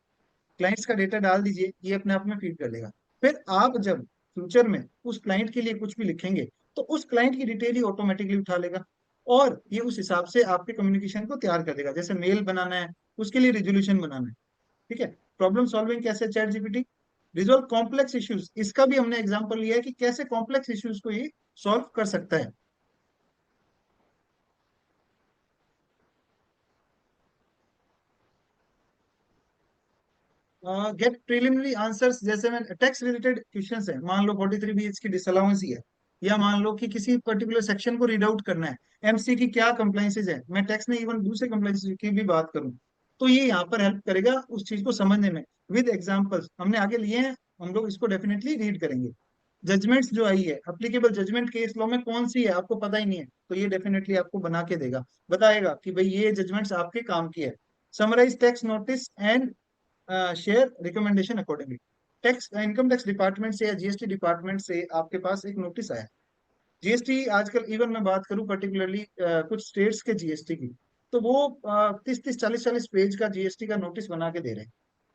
[SPEAKER 2] क्लाइंट्स का डेटा डाल दीजिए, ये अपने आप में फीड कर लेगा। फिर आप जब फ्यूचर में उस क्लाइंट के लिए कुछ भी लिखेंगे तो उस क्लाइंट की डिटेल ही ऑटोमेटिकली उठा लेगा और ये उस हिसाब से आपके कम्युनिकेशन को तैयार कर देगा। जैसे मेल बनाना है, उसके लिए रिजोल्यूशन बनाना है। ठीक है, प्रॉब्लम सॉल्विंग कैसे chat GPT, resolve complex issues, इसका भी हमने एग्जांपल लिया है कि कैसे कॉम्प्लेक्स इश्यूज को ये सॉल्व कर सकता है। गेट प्रिलिमिनरी आंसर्स, जैसे मैं टैक्स रिलेटेड क्वेश्चंस है, मान लो 43BH की डिसअलाउंस ही है, या मान लो कि किसी पर्टिकुलर सेक्शन को रीड आउट करना है, एमसी की क्या कंप्लाइंसेज है, मैं टैक्स में इवन दूसरे कंप्लाइंसेज की भी बात करूं, तो ये यहाँ पर हेल्प करेगा उस चीज को समझने में विद एग्जांपल्स हमने आगे लिए हैं, हम लोग इसको डेफिनेटली रीड करेंगे। जजमेंट्स जो आई है, अप्लीकेबल जजमेंट केस लॉ में कौन सी है आपको पता ही नहीं है, तो ये डेफिनेटली आपको बना के देगा, बताएगा कि भाई ये जजमेंट्स आपके काम की है। Summarize tax notice and share recommendation accordingly, tax income tax department से या जीएसटी डिपार्टमेंट से आपके पास एक नोटिस आया। जीएसटी आजकल इवन मैं बात करूं पर्टिकुलरली कुछ स्टेट्स के जीएसटी की, तो वो 30-30 40-40 पेज का जीएसटी का नोटिस बना के दे रहे हैं।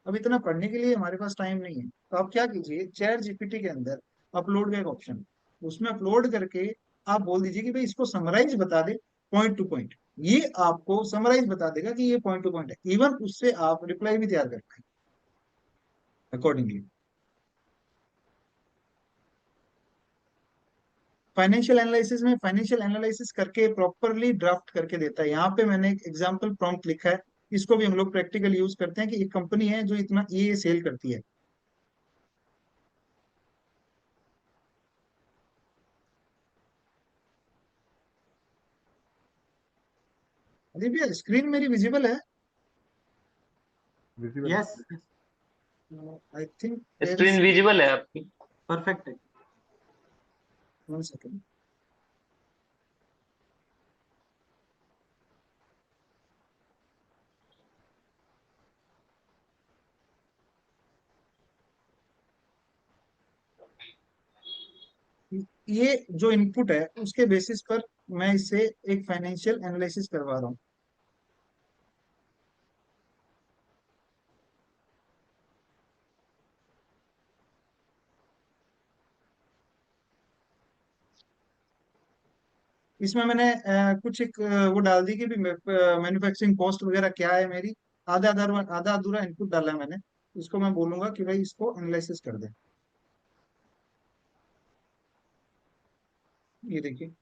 [SPEAKER 2] अब इतना पढ़ने के लिए हमारे पास टाइम नहीं है, तो आप क्या कीजिए, चैट जीपीटी के अंदर अपलोड का एक ऑप्शन, उसमें अपलोड करके आप बोल दीजिए कि भाई इसको समराइज बता दे पॉइंट टू पॉइंट, ये आपको समराइज बता देगा कि ये पॉइंट टू पॉइंट है। इवन उससे आप रिप्लाई भी तैयार कर पाएंगे अकॉर्डिंगली। फाइनेंशियल एनालिसिस में फाइनेंशियल एनालिसिस करके प्रॉपरली ड्राफ्ट करके देता है। यहाँ पे मैंने एक एग्जांपल प्रॉम्प्ट लिखा है, इसको भी हम लोग प्रैक्टिकल यूज करते हैं कि एक कंपनी है जो इतना ये सेल करती है। अरे भैया स्क्रीन मेरी विजिबल है?
[SPEAKER 3] Visible
[SPEAKER 2] yes, I think there is,
[SPEAKER 1] screen visible है आपकी?
[SPEAKER 2] परफेक्ट है। 1 सेकेंड, ये जो इनपुट है उसके बेसिस पर मैं इससे एक फाइनेंशियल एनालिसिस करवा रहा हूँ। इसमें मैंने कुछ एक वो डाल दी कि भी मैन्युफैक्चरिंग कॉस्ट वगैरह क्या है मेरी, आधा अधूरा इनपुट डाला है मैंने। इसको मैं बोलूंगा कि भाई इसको एनालिसिस कर दे। ये देखिए,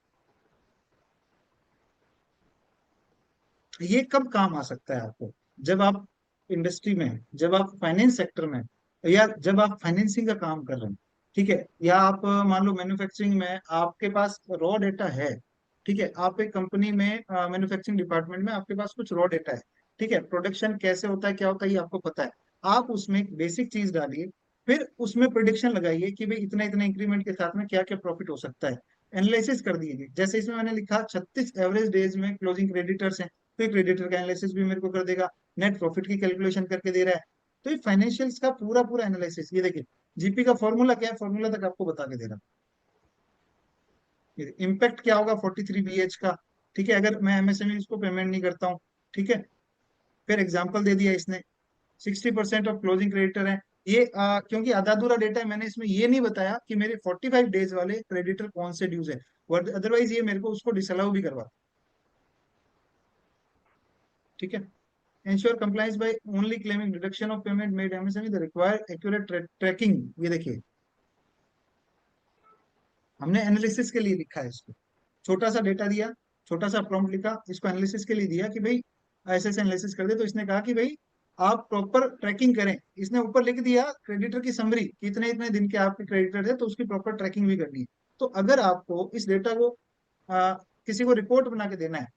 [SPEAKER 2] ये कब काम आ सकता है आपको, जब आप इंडस्ट्री में हैं, जब आप फाइनेंस सेक्टर में हैं, या जब आप फाइनेंसिंग का काम कर रहे हैं। ठीक है, या आप मान लो मैन्युफैक्चरिंग में आपके पास रॉ डेटा है, ठीक है, आप एक कंपनी में मैन्युफैक्चरिंग डिपार्टमेंट में आपके पास कुछ रॉ डेटा है, ठीक है, प्रोडक्शन कैसे होता है क्या होता है ये आपको पता है। आप उसमें एक बेसिक चीज डालिए, फिर उसमें प्रिडिक्शन लगाइए कि भाई इतना इतना इंक्रीमेंट के साथ में क्या क्या प्रॉफिट हो सकता है, एनालिसिस कर दीजिए। जैसे इसमें मैंने लिखा 36 एवरेज डेज में क्लोजिंग क्रेडिटर्स हैं, तो ये क्रेडिटर का एनालिसिस भी मेरे को कर देगा, नेट प्रॉफिट की कैलकुलेशन करके दे रहा है। तो ये फाइनेंशियल्स का पूरा पूरा एनालिसिस, ये देखिए जीपी का फॉर्मूला क्या है, फॉर्मूला तक आपको बता के दे रहा है। इम्पैक्ट क्या होगा 43 BH का, ठीक है, अगर मैं एमएसएमई को पेमेंट नहीं करता हूँ, ठीक है। फिर एग्जाम्पल दे दिया इसने, 60% ऑफ क्लोजिंग क्रेडिटर है। ये क्योंकि आधा अधूरा डेटा है, मैंने इसमें ये नहीं बताया कि मेरे 45 डेज वाले क्रेडिटर कौन से ड्यूज है, अदरवाइज ये मेरे को उसको डिसअलाउ भी करवा, ठीक है। Ensure compliance by only claiming deduction of payment made MSME the required accurate tracking, ये देखिए हमने एनालिसिस के लिए लिखा है इसको, छोटा सा डेटा दिया, छोटा सा प्रॉम्प्ट लिखा, इसको एनालिसिस के लिए दिया कि भाई ऐसे ऐसे एनालिसिस कर दे। तो इसने कहा कि भाई आप प्रॉपर ट्रैकिंग करें, इसने ऊपर लिख दिया क्रेडिटर की समरी कि इतने इतने दिन के आपके क्रेडिटर है, तो उसकी प्रॉपर ट्रैकिंग भी करनी है। तो अगर आपको इस डेटा को आ, किसी को रिपोर्ट बना के देना है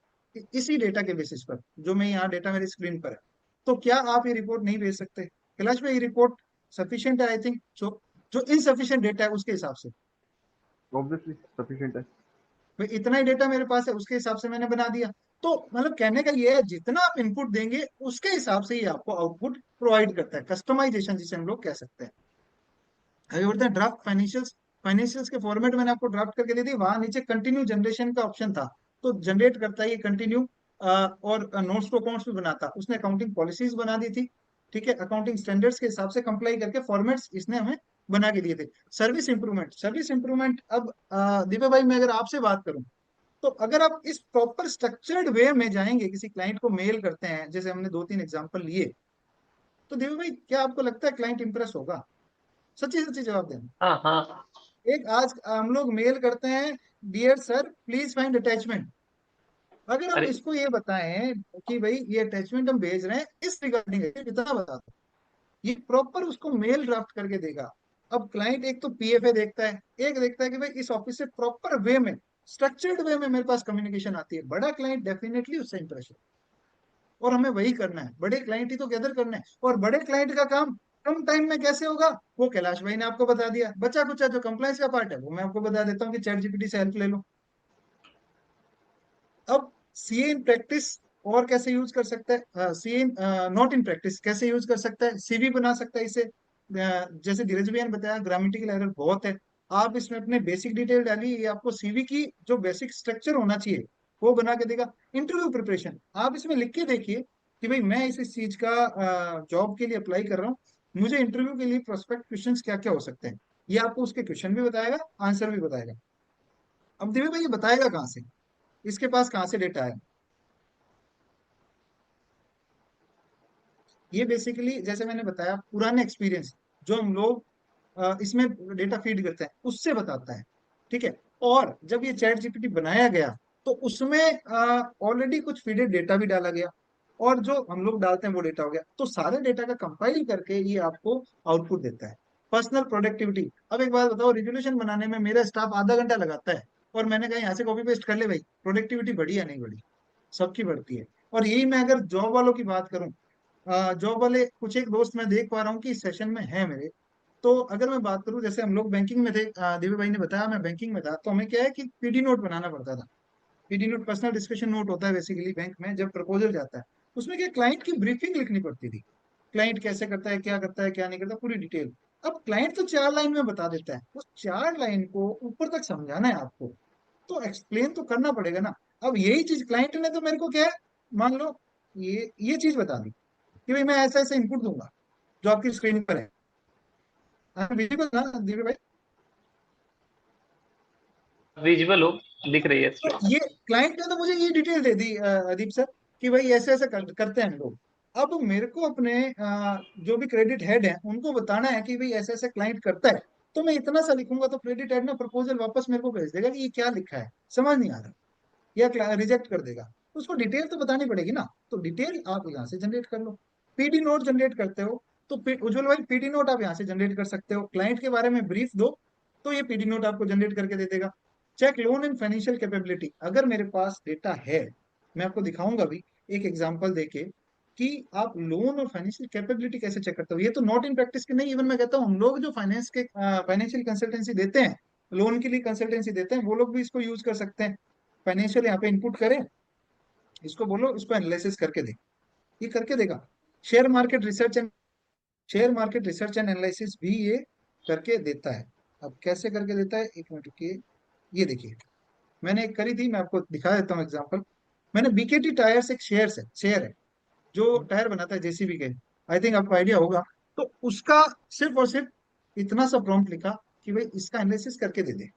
[SPEAKER 2] इसी डेटा के बेसिस पर, जो मैं यहाँ डेटा मेरी स्क्रीन पर है, तो क्या आप ये रिपोर्ट नहीं भेज सकते कैलाश भाई? ये रिपोर्ट सफिशियंट है आई थिंक, जो जो इनसफिशियंट डेटा है उसके हिसाब से।
[SPEAKER 4] ऑब्वियसली सफिशिएंट है।
[SPEAKER 2] भाई इतना ही डेटा मेरे पास है, उसके हिसाब से मैंने बना दिया। तो मतलब कहने का ये है, जितना आप इनपुट देंगे उसके हिसाब से ही आपको आउटपुट प्रोवाइड करता है, कस्टमाइजेशन जिसे हम लोग कह सकते हैं। आगे बढ़ते हैं, ड्राफ्ट फाइनेंशियल्स। फाइनेंशियल्स के फॉर्मेट मैंने आपको ड्राफ्ट करके दे दी, वहां नीचे कंटिन्यू जनरेशन का ऑप्शन था, तो जनरेट करता है ये कंटिन्यू, और नोट्स टू अकाउंट्स भी बनाता। उसने अकाउंटिंग पॉलिसीज बना दी थी, ठीक है, अकाउंटिंग स्टैंडर्ड्स के हिसाब से कंप्लाई करके फॉर्मेट्स इसने हमें बना के दिए थे। सर्विस इंप्रूवमेंट, सर्विस इंप्रूवमेंट, अब दीपक भाई मैं अगर आपसे बात करूं, तो अगर आप इस प्रॉपर स्ट्रक्चर्ड वे में जाएंगे, किसी क्लाइंट को मेल करते हैं, जैसे हमने 2-3 एग्जांपल लिए, तो देव भाई क्या आपको लगता है क्लाइंट इंप्रेस होगा? सच्ची सच्ची जवाब देना।
[SPEAKER 1] हाँ हाँ।
[SPEAKER 2] एक आज हम लोग मेल करते हैं, dear sir please find attachment, अगर हम
[SPEAKER 1] अरे
[SPEAKER 2] इसको ये बताएं कि भाई ये अटैचमेंट हम भेज रहे हैं इस रिगार्डिंग, इतना बता दो, ये प्रॉपर उसको मेल ड्राफ्ट करके देगा। अब क्लाइंट एक तो पीएफए देखता है, एक देखता है कि भाई इस ऑफिस से प्रॉपर वे में, स्ट्रक्चर्ड वे में मेरे पास कम्युनिकेशन आती है, बड़ा क्लाइंट डेफिनेटली उससे इंप्रेस है। और हमें वही करना है, बड़े क्लाइंट ही तो गैदर करना है। और बड़े क्लाइंट का काम कम टाइम में कैसे होगा, वो कैलाश भाई ने आपको बता दिया। बचा कुचा जो कंप्लायंस का पार्ट है वो मैं आपको बता देता हूँ कि चैट जीपीटी से हेल्प ले लो। अब सीए इन प्रैक्टिस और कैसे यूज कर सकता है, CA in not in practice कैसे यूज कर सकता है, सीवी बना सकता है इसे। जैसे धीरज भैया ने बताया ग्रामेटिकल एरर बहुत है, आप इसमें अपने बेसिक डिटेल डालिए, ये आपको सीवी की जो बेसिक स्ट्रक्चर होना चाहिए वो बना के देगा। इंटरव्यू प्रिपरेशन आप इसमें लिख के देखिए कि भाई मैं इस चीज का जॉब के लिए अप्लाई कर रहा हूँ, मुझे इंटरव्यू के लिए प्रोस्पेक्ट क्वेश्चंस क्या क्या हो सकते हैं, ये आपको उसके क्वेश्चन भी बताएगा, आंसर भी बताएगा। अब दिव्य भाई ये बताएगा कहाँ से, इसके पास कहाँ से डेटा है? ये बेसिकली जैसे मैंने बताया पुराने एक्सपीरियंस जो हम लोग इसमें डेटा फीड करते हैं उससे बताता है, ठीक है। और जब ये चैट जीपीटी बनाया गया तो उसमें ऑलरेडी कुछ फीडेड डेटा भी डाला गया, और जो हम लोग डालते हैं वो डेटा हो गया, तो सारे डेटा का कंपाइल करके ये आपको आउटपुट देता है। पर्सनल प्रोडक्टिविटी, अब एक बात बताओ, रिजोल्यूशन बनाने में मेरा स्टाफ आधा घंटा लगाता है, और मैंने कहा यहाँ से कॉपी पेस्ट कर ले भाई, प्रोडक्टिविटी बढ़ी या नहीं बढ़ी? सबकी बढ़ती है। और यही मैं अगर जॉब वालों की बात करूं, जॉब वाले कुछ एक दोस्त मैं देख पा रहा हूँ कि इस सेशन में है मेरे, तो अगर मैं बात करूं, जैसे हम लोग बैंकिंग में थे, दिव्य भाई ने बताया मैं बैंकिंग में था, तो हमें क्या है कि पीडी नोट बनाना पड़ता था। PD note personal discussion note होता है बेसिकली बैंक में, जब प्रपोजल जाता है उसमें क्या क्लाइंट की ब्रीफिंग लिखनी पड़ती थी, क्लाइंट कैसे करता है क्या नहीं करता, पूरी डिटेल। अब क्लाइंट तो 4 लाइन में बता देता है, उस 4 लाइन को ऊपर तक समझाना है आपको, तो एक्सप्लेन तो करना पड़ेगा ना। अब यही चीज क्लाइंट ने तो मेरे को क्या है, मान लो ये चीज बता दी कि भाई मैं ऐसा ऐसा इनपुट दूंगा जो आपकी स्क्रीन पर है, विजिबल ना दिव्य भाई?
[SPEAKER 1] विजुअल हो, दिख रही है
[SPEAKER 2] तो
[SPEAKER 1] स्क्रीन।
[SPEAKER 2] ये क्लाइंट ने तो मुझे ये डिटेल दे दी अदीप सर, कि भाई ऐसे ऐसे करते हैं हम लोग। अब मेरे को अपने जो भी क्रेडिट हेड है उनको बताना है कि भाई ऐसे ऐसे क्लाइंट करता है, तो मैं इतना सा लिखूंगा तो क्रेडिट हेड ना प्रपोजल वापस मेरे को भेज देगा कि ये क्या लिखा है, समझ नहीं आ रहा, या रिजेक्ट कर देगा। तो उसको डिटेल तो बतानी पड़ेगी ना, तो डिटेल आप यहाँ से जनरेट कर लो। पीडी नोट जनरेट करते हो तो उज्जवल भाई पीडी नोट आप यहाँ से जनरेट कर सकते हो, क्लाइंट के बारे में ब्रीफ दो तो ये पीडी नोट आपको जनरेट करके दे देगा। Check loan and financial capability. अगर मेरे पास डेटा है, मैं आपको दिखाऊंगा भी एक एग्जांपल देके कि आप लोन और फाइनेंशियल कैपेबिलिटी कैसे चेक करते हो। ये तो नॉट इन प्रैक्टिस के नहीं, इवन मैं कहता हूँ हम लोग जो फाइनेंस के फाइनेंशियल कंसल्टेंसी देते हैं, लोन के लिए कंसल्टेंसी देते हैं, वो लोग भी इसको यूज कर सकते हैं। फाइनेंशियल यहाँ पे इनपुट करें, इसको बोलो इसको एनालिसिस करके दे, ये करके देगा। Share market research and analysis भी ये करके देता है। अब कैसे करके देता है, एक मिनट रुकिए, ये देखिए मैंने एक करी थी, मैं आपको दिखा देता हूँ एग्जांपल। मैंने बीकेटी टायर्स एक शेयर है जो टायर बनाता है जेसीबी के, आई थिंक आपको आइडिया होगा। तो उसका सिर्फ और सिर्फ इतना सा प्रॉम्प्ट लिखा कि भाई इसका एनालिसिस करके दे दे।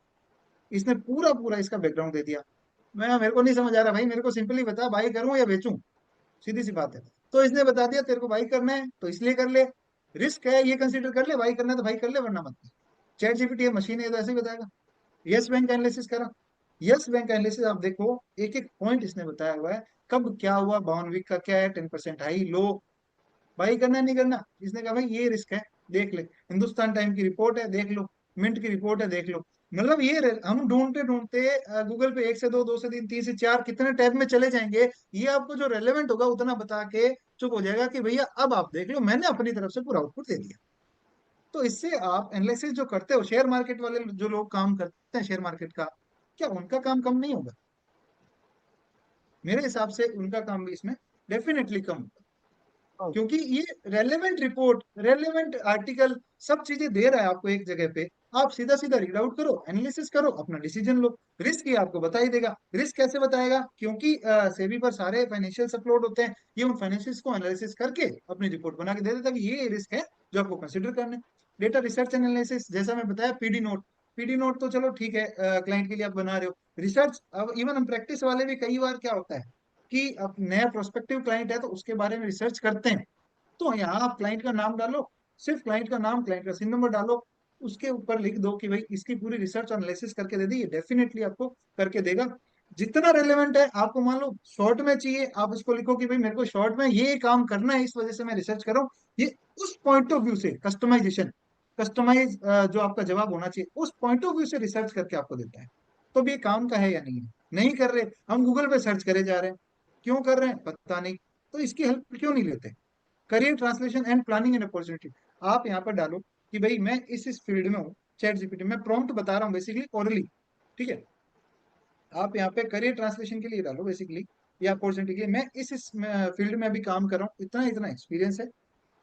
[SPEAKER 2] इसने पूरा पूरा इसका बैकग्राउंड दे दिया। मेरे को नहीं समझ आ रहा भाई, मेरे को सिंपली बता बाई करूं या बेचूं, सीधी सी बात है। तो इसने बता दिया तेरे को बाई करना है तो इसलिए कर ले, रिस्क है ये कंसीडर कर ले, बाई करना है तो भाई कर ले वरना मत। चैट जीपीटी है, मशीन है, तो ऐसे ही बताएगा। यस बैंक एनालिसिस करा, यस बैंक एनालिसिस आप देखो एक एक पॉइंट इसने बताया हुआ है, कब क्या हुआ, बाउन वीक का क्या है, 10% हाई लो, बाई करना है नहीं करना। इसने कहा भाई ये रिस्क है देख ले, हिंदुस्तान टाइम की रिपोर्ट है देख लो, मिंट की रिपोर्ट है देख लो। मतलब ये हम ढूंढते ढूंढते गूगल पे 1 से 2, 2 से 3, 3 से 4 कितने टैब में चले जाएंगे, ये आपको जो रेलेवेंट होगा उतना बता के चुप हो जाएगा कि भैया अब आप देख लो, मैंने अपनी तरफ से पूरा आउटपुट दे दिया। तो इससे आप एनालिसिस जो करते हो, शेयर मार्केट वाले जो लोग काम करते हैं शेयर मार्केट का, क्या उनका काम कम नहीं होगा? मेरे हिसाब से उनका काम भी इसमें डेफिनेटली कम होगा,
[SPEAKER 3] हाँ,
[SPEAKER 2] क्योंकि ये रेलेवेंट रिपोर्ट, रेलेवेंट आर्टिकल, सब चीजें दे रहा है आपको एक जगह पे। आप सीधा सीधा रीड आउट करो, एनालिसिस करो, अपना डिसीजन लो। रिस्क ये आपको बता ही देगा। रिस्क कैसे बताएगा, क्योंकि सेबी पर सारे फाइनेंशियल्स अपलोड होते हैं, ये उन फाइनेंशियल्स को एनालिसिस करके अपनी रिपोर्ट बना के दे देता है कि ये रिस्क है जो आपको कंसिडर करना है। डेटा रिसर्च एनालिसिस, जैसा मैं बताया, पीडी नोट, पीडी नोट तो चलो ठीक है, क्लाइंट के लिए आप बना रहे हो। रिसर्च, अब इवन हम प्रैक्टिस वाले भी कई बार क्या होता है कि अब नया प्रोस्पेक्टिव क्लाइंट है तो उसके बारे में रिसर्च करते हैं। तो यहाँ आप क्लाइंट का नाम डालो, सिर्फ क्लाइंट का नाम, क्लाइंट का सिन नंबर डालो, उसके ऊपर लिख दो कि भाई इसकी पूरी रिसर्च एनालिसिस करके दे दी, ये डेफिनेटली आपको करके देगा। जितना रेलेवेंट है आपको, मान लो शॉर्ट में चाहिए, आप इसको लिखो कि भाई मेरे को शॉर्ट में ये काम करना है, इस वजह से मैं रिसर्च कर रहा हूँ। ये उस पॉइंट ऑफ व्यू से कस्टमाइजेशन, कस्टमाइज जो आपका जवाब होना चाहिए उस पॉइंट ऑफ व्यू से रिसर्च करके आपको देता है। तो अब ये काम का है या नहीं है? नहीं कर रहे, हम गूगल पे सर्च करे जा रहे हैं, क्यों कर रहे हैं पता नहीं। तो इसकी हेल्प क्यों नहीं लेते? Career translation and planning and opportunity, आप यहाँ पर डालो कि भाई मैं इस फील्ड में हूँ। चैट जीपीटी में प्रॉम्प्ट बता रहा हूँ बेसिकली ओरली, ठीक है। आप यहाँ पे करियर ट्रांसलेशन के लिए डालो बेसिकली, या अपॉर्चुनिटी के लिए, मैं इस फील्ड में अभी काम कर रहा हूँ, इतना इतना एक्सपीरियंस है,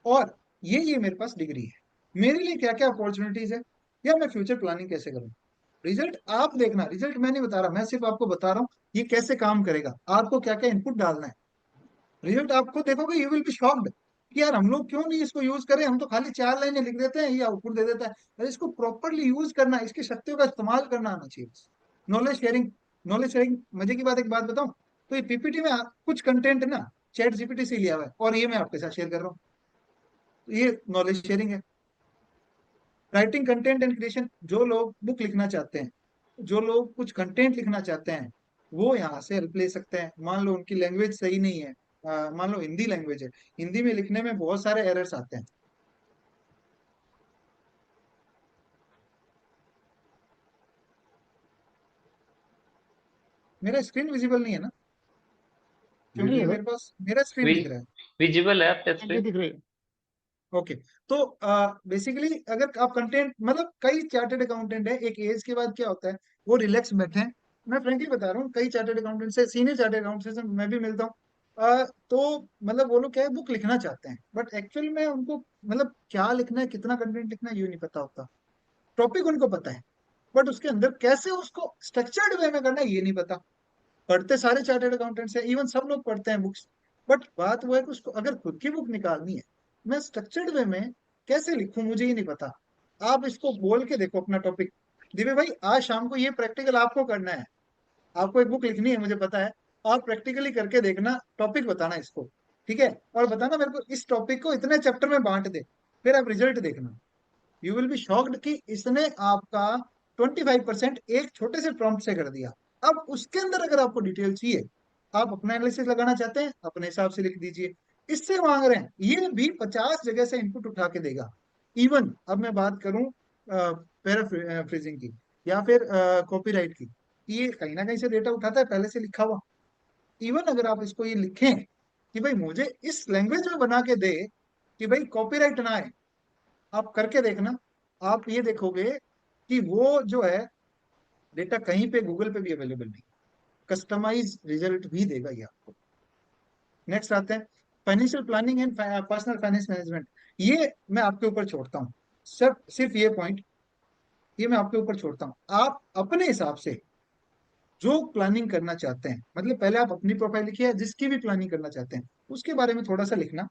[SPEAKER 2] और ये मेरे पास डिग्री है, मेरे लिए क्या क्या अपॉर्चुनिटीज है, या मैं फ्यूचर प्लानिंग कैसे करूँ। रिजल्ट आप देखना, रिजल्ट मैं नहीं बता रहा, मैं सिर्फ आपको बता रहा हूँ ये कैसे काम करेगा, आपको क्या क्या इनपुट डालना है। रिजल्ट आपको देखोगे, यू विल बी शॉक्ड कि यार हम लोग क्यों नहीं इसको यूज करें, हम तो खाली 4 लाइनें लिख देते हैं, ये आउटपुट दे देता है। अरे इसको प्रॉपरली यूज करना, इसकी शक्तियों का इस्तेमाल करना आना चाहिए। नॉलेज शेयरिंग, नॉलेज शेयरिंग, मजे की बात एक बात बताऊं, तो ये पीपीटी में कुछ कंटेंट ना चैट जीपीटी से लिया हुआ है और ये मैं आपके साथ शेयर कर रहा हूँ, तो ये नॉलेज शेयरिंग है। राइटिंग कंटेंट एंड क्रिएशन, जो लोग बुक लिखना चाहते हैं, जो लोग कुछ कंटेंट लिखना चाहते हैं, वो यहाँ से हेल्प ले सकते हैं। मान लो उनकी लैंग्वेज सही नहीं है, मान लो हिंदी लैंग्वेज है, हिंदी में लिखने में बहुत सारे एरर्स आते हैं। मेरा स्क्रीन विजिबल नहीं है ना,
[SPEAKER 3] नहीं
[SPEAKER 2] क्योंकि
[SPEAKER 3] है सर,
[SPEAKER 2] मेरे पास मेरा स्क्रीन दिख रहा है।
[SPEAKER 1] विजिबल है आपका
[SPEAKER 3] ये
[SPEAKER 1] स्क्रीन?
[SPEAKER 3] दिख रही है।
[SPEAKER 2] ओके, तो बेसिकली अगर आप कंटेंट, मतलब कई चार्टर्ड अकाउंटेंट है, एक एज के बाद क्या होता है वो रिलैक्स बैठे हैं। मैं फ्रेंकली बता रहा हूँ, कई चार्टर्ड अकाउंटेंट से, सीनियर चार्टर्ड अकाउंटेंट से मैं भी मिलता हूँ। तो मतलब वो लोग क्या है, बुक लिखना चाहते हैं, बट एक्चुअल में उनको मतलब क्या लिखना है, कितना कंटेंट लिखना है, ये नहीं पता होता। टॉपिक उनको पता है, बट उसके अंदर कैसे उसको स्ट्रक्चर्ड वे में करना है ये नहीं पता। पढ़ते सारे चार्टर्ड अकाउंटेंट्स हैं, इवन सब लोग पढ़ते हैं बुक्स, बट बात वो है कि उसको अगर खुद की बुक निकालनी है, मैं स्ट्रक्चर्ड वे में कैसे लिखूं, मुझे ही नहीं पता। आप इसको बोल के देखो अपना टॉपिक, दिव्य भाई आज शाम को ये प्रैक्टिकल आपको करना है, आपको एक बुक लिखनी है मुझे पता है, आप प्रैक्टिकली करके देखना, टॉपिक बताना इसको, ठीक है, और बताना मेरे को इस टॉपिक को इतने चैप्टर में बांट दे, फिर आप रिजल्ट देखना। यू विल बी शॉक्ड कि इसने आपका 25% एक छोटे से प्रॉम्प्ट से कर दिया। अब उसके अंदर अगर आपको डिटेल चाहिए, आप अपना एनालिसिस लगाना चाहते हैं, अपने हिसाब से लिख दीजिए। इससे मांग रहे हैं, ये भी 50 जगह से इनपुट उठा के देगा। इवन अब मैं बात करूं पैराफ्रेजिंग की या फिर कॉपीराइट की, ये कहीं ना कहीं से डेटा उठाता है पहले से लिखा हुआ। इवन अगर आप इसको ये लिखें कि भाई मुझे इस लैंग्वेज में बना के दे कि भाई कॉपीराइट ना आए, आप करके देखना, आप ये देखोगे कि वो जो है डेटा कहीं पे गूगल पे भी अवेलेबल नहीं, कस्टमाइज रिजल्ट भी देगा ये आपको। नेक्स्ट आते हैं financial planning and personal finance management. ये मैं आपके ऊपर छोड़ता हूँ, सिर्फ ये पॉइंट, ये मैं आपके ऊपर छोड़ता हूँ। आप अपने हिसाब से जो प्लानिंग करना चाहते हैं, मतलब पहले आप अपनी प्रोफाइल लिखिए, जिसकी भी प्लानिंग करना चाहते हैं उसके बारे में थोड़ा सा लिखना।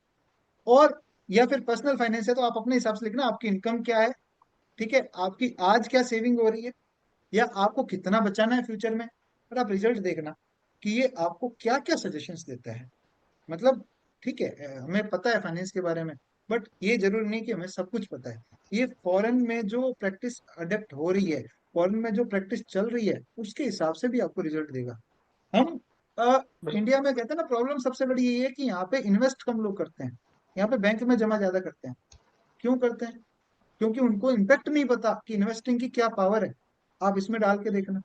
[SPEAKER 2] और या फिर पर्सनल फाइनेंस है तो आप अपने हिसाब से लिखना, आपकी इनकम क्या है, ठीक है, आपकी आज क्या सेविंग हो रही है, या आपको कितना बचाना है फ्यूचर में। और आप रिजल्ट देखना कि ये आपको क्या क्या सजेशंस देता है। मतलब ठीक है, हमें पता है फाइनेंस के बारे में, बट ये जरूरी नहीं कि हमें सब कुछ पता है। ये फॉरेन में जो प्रैक्टिस अडेप्ट हो रही है, फॉरेन में जो प्रैक्टिस चल रही है, उसके हिसाब से भी आपको रिजल्ट देगा। हम इंडिया में कहते हैं ना, प्रॉब्लम सबसे बड़ी यही है कि यहाँ पे इन्वेस्ट कम लोग करते हैं, यहाँ पे बैंक में जमा ज्यादा करते हैं। क्यों करते हैं? क्योंकि उनको इम्पैक्ट नहीं पता कि इन्वेस्टिंग की क्या पावर है। आप इसमें डाल के देखना,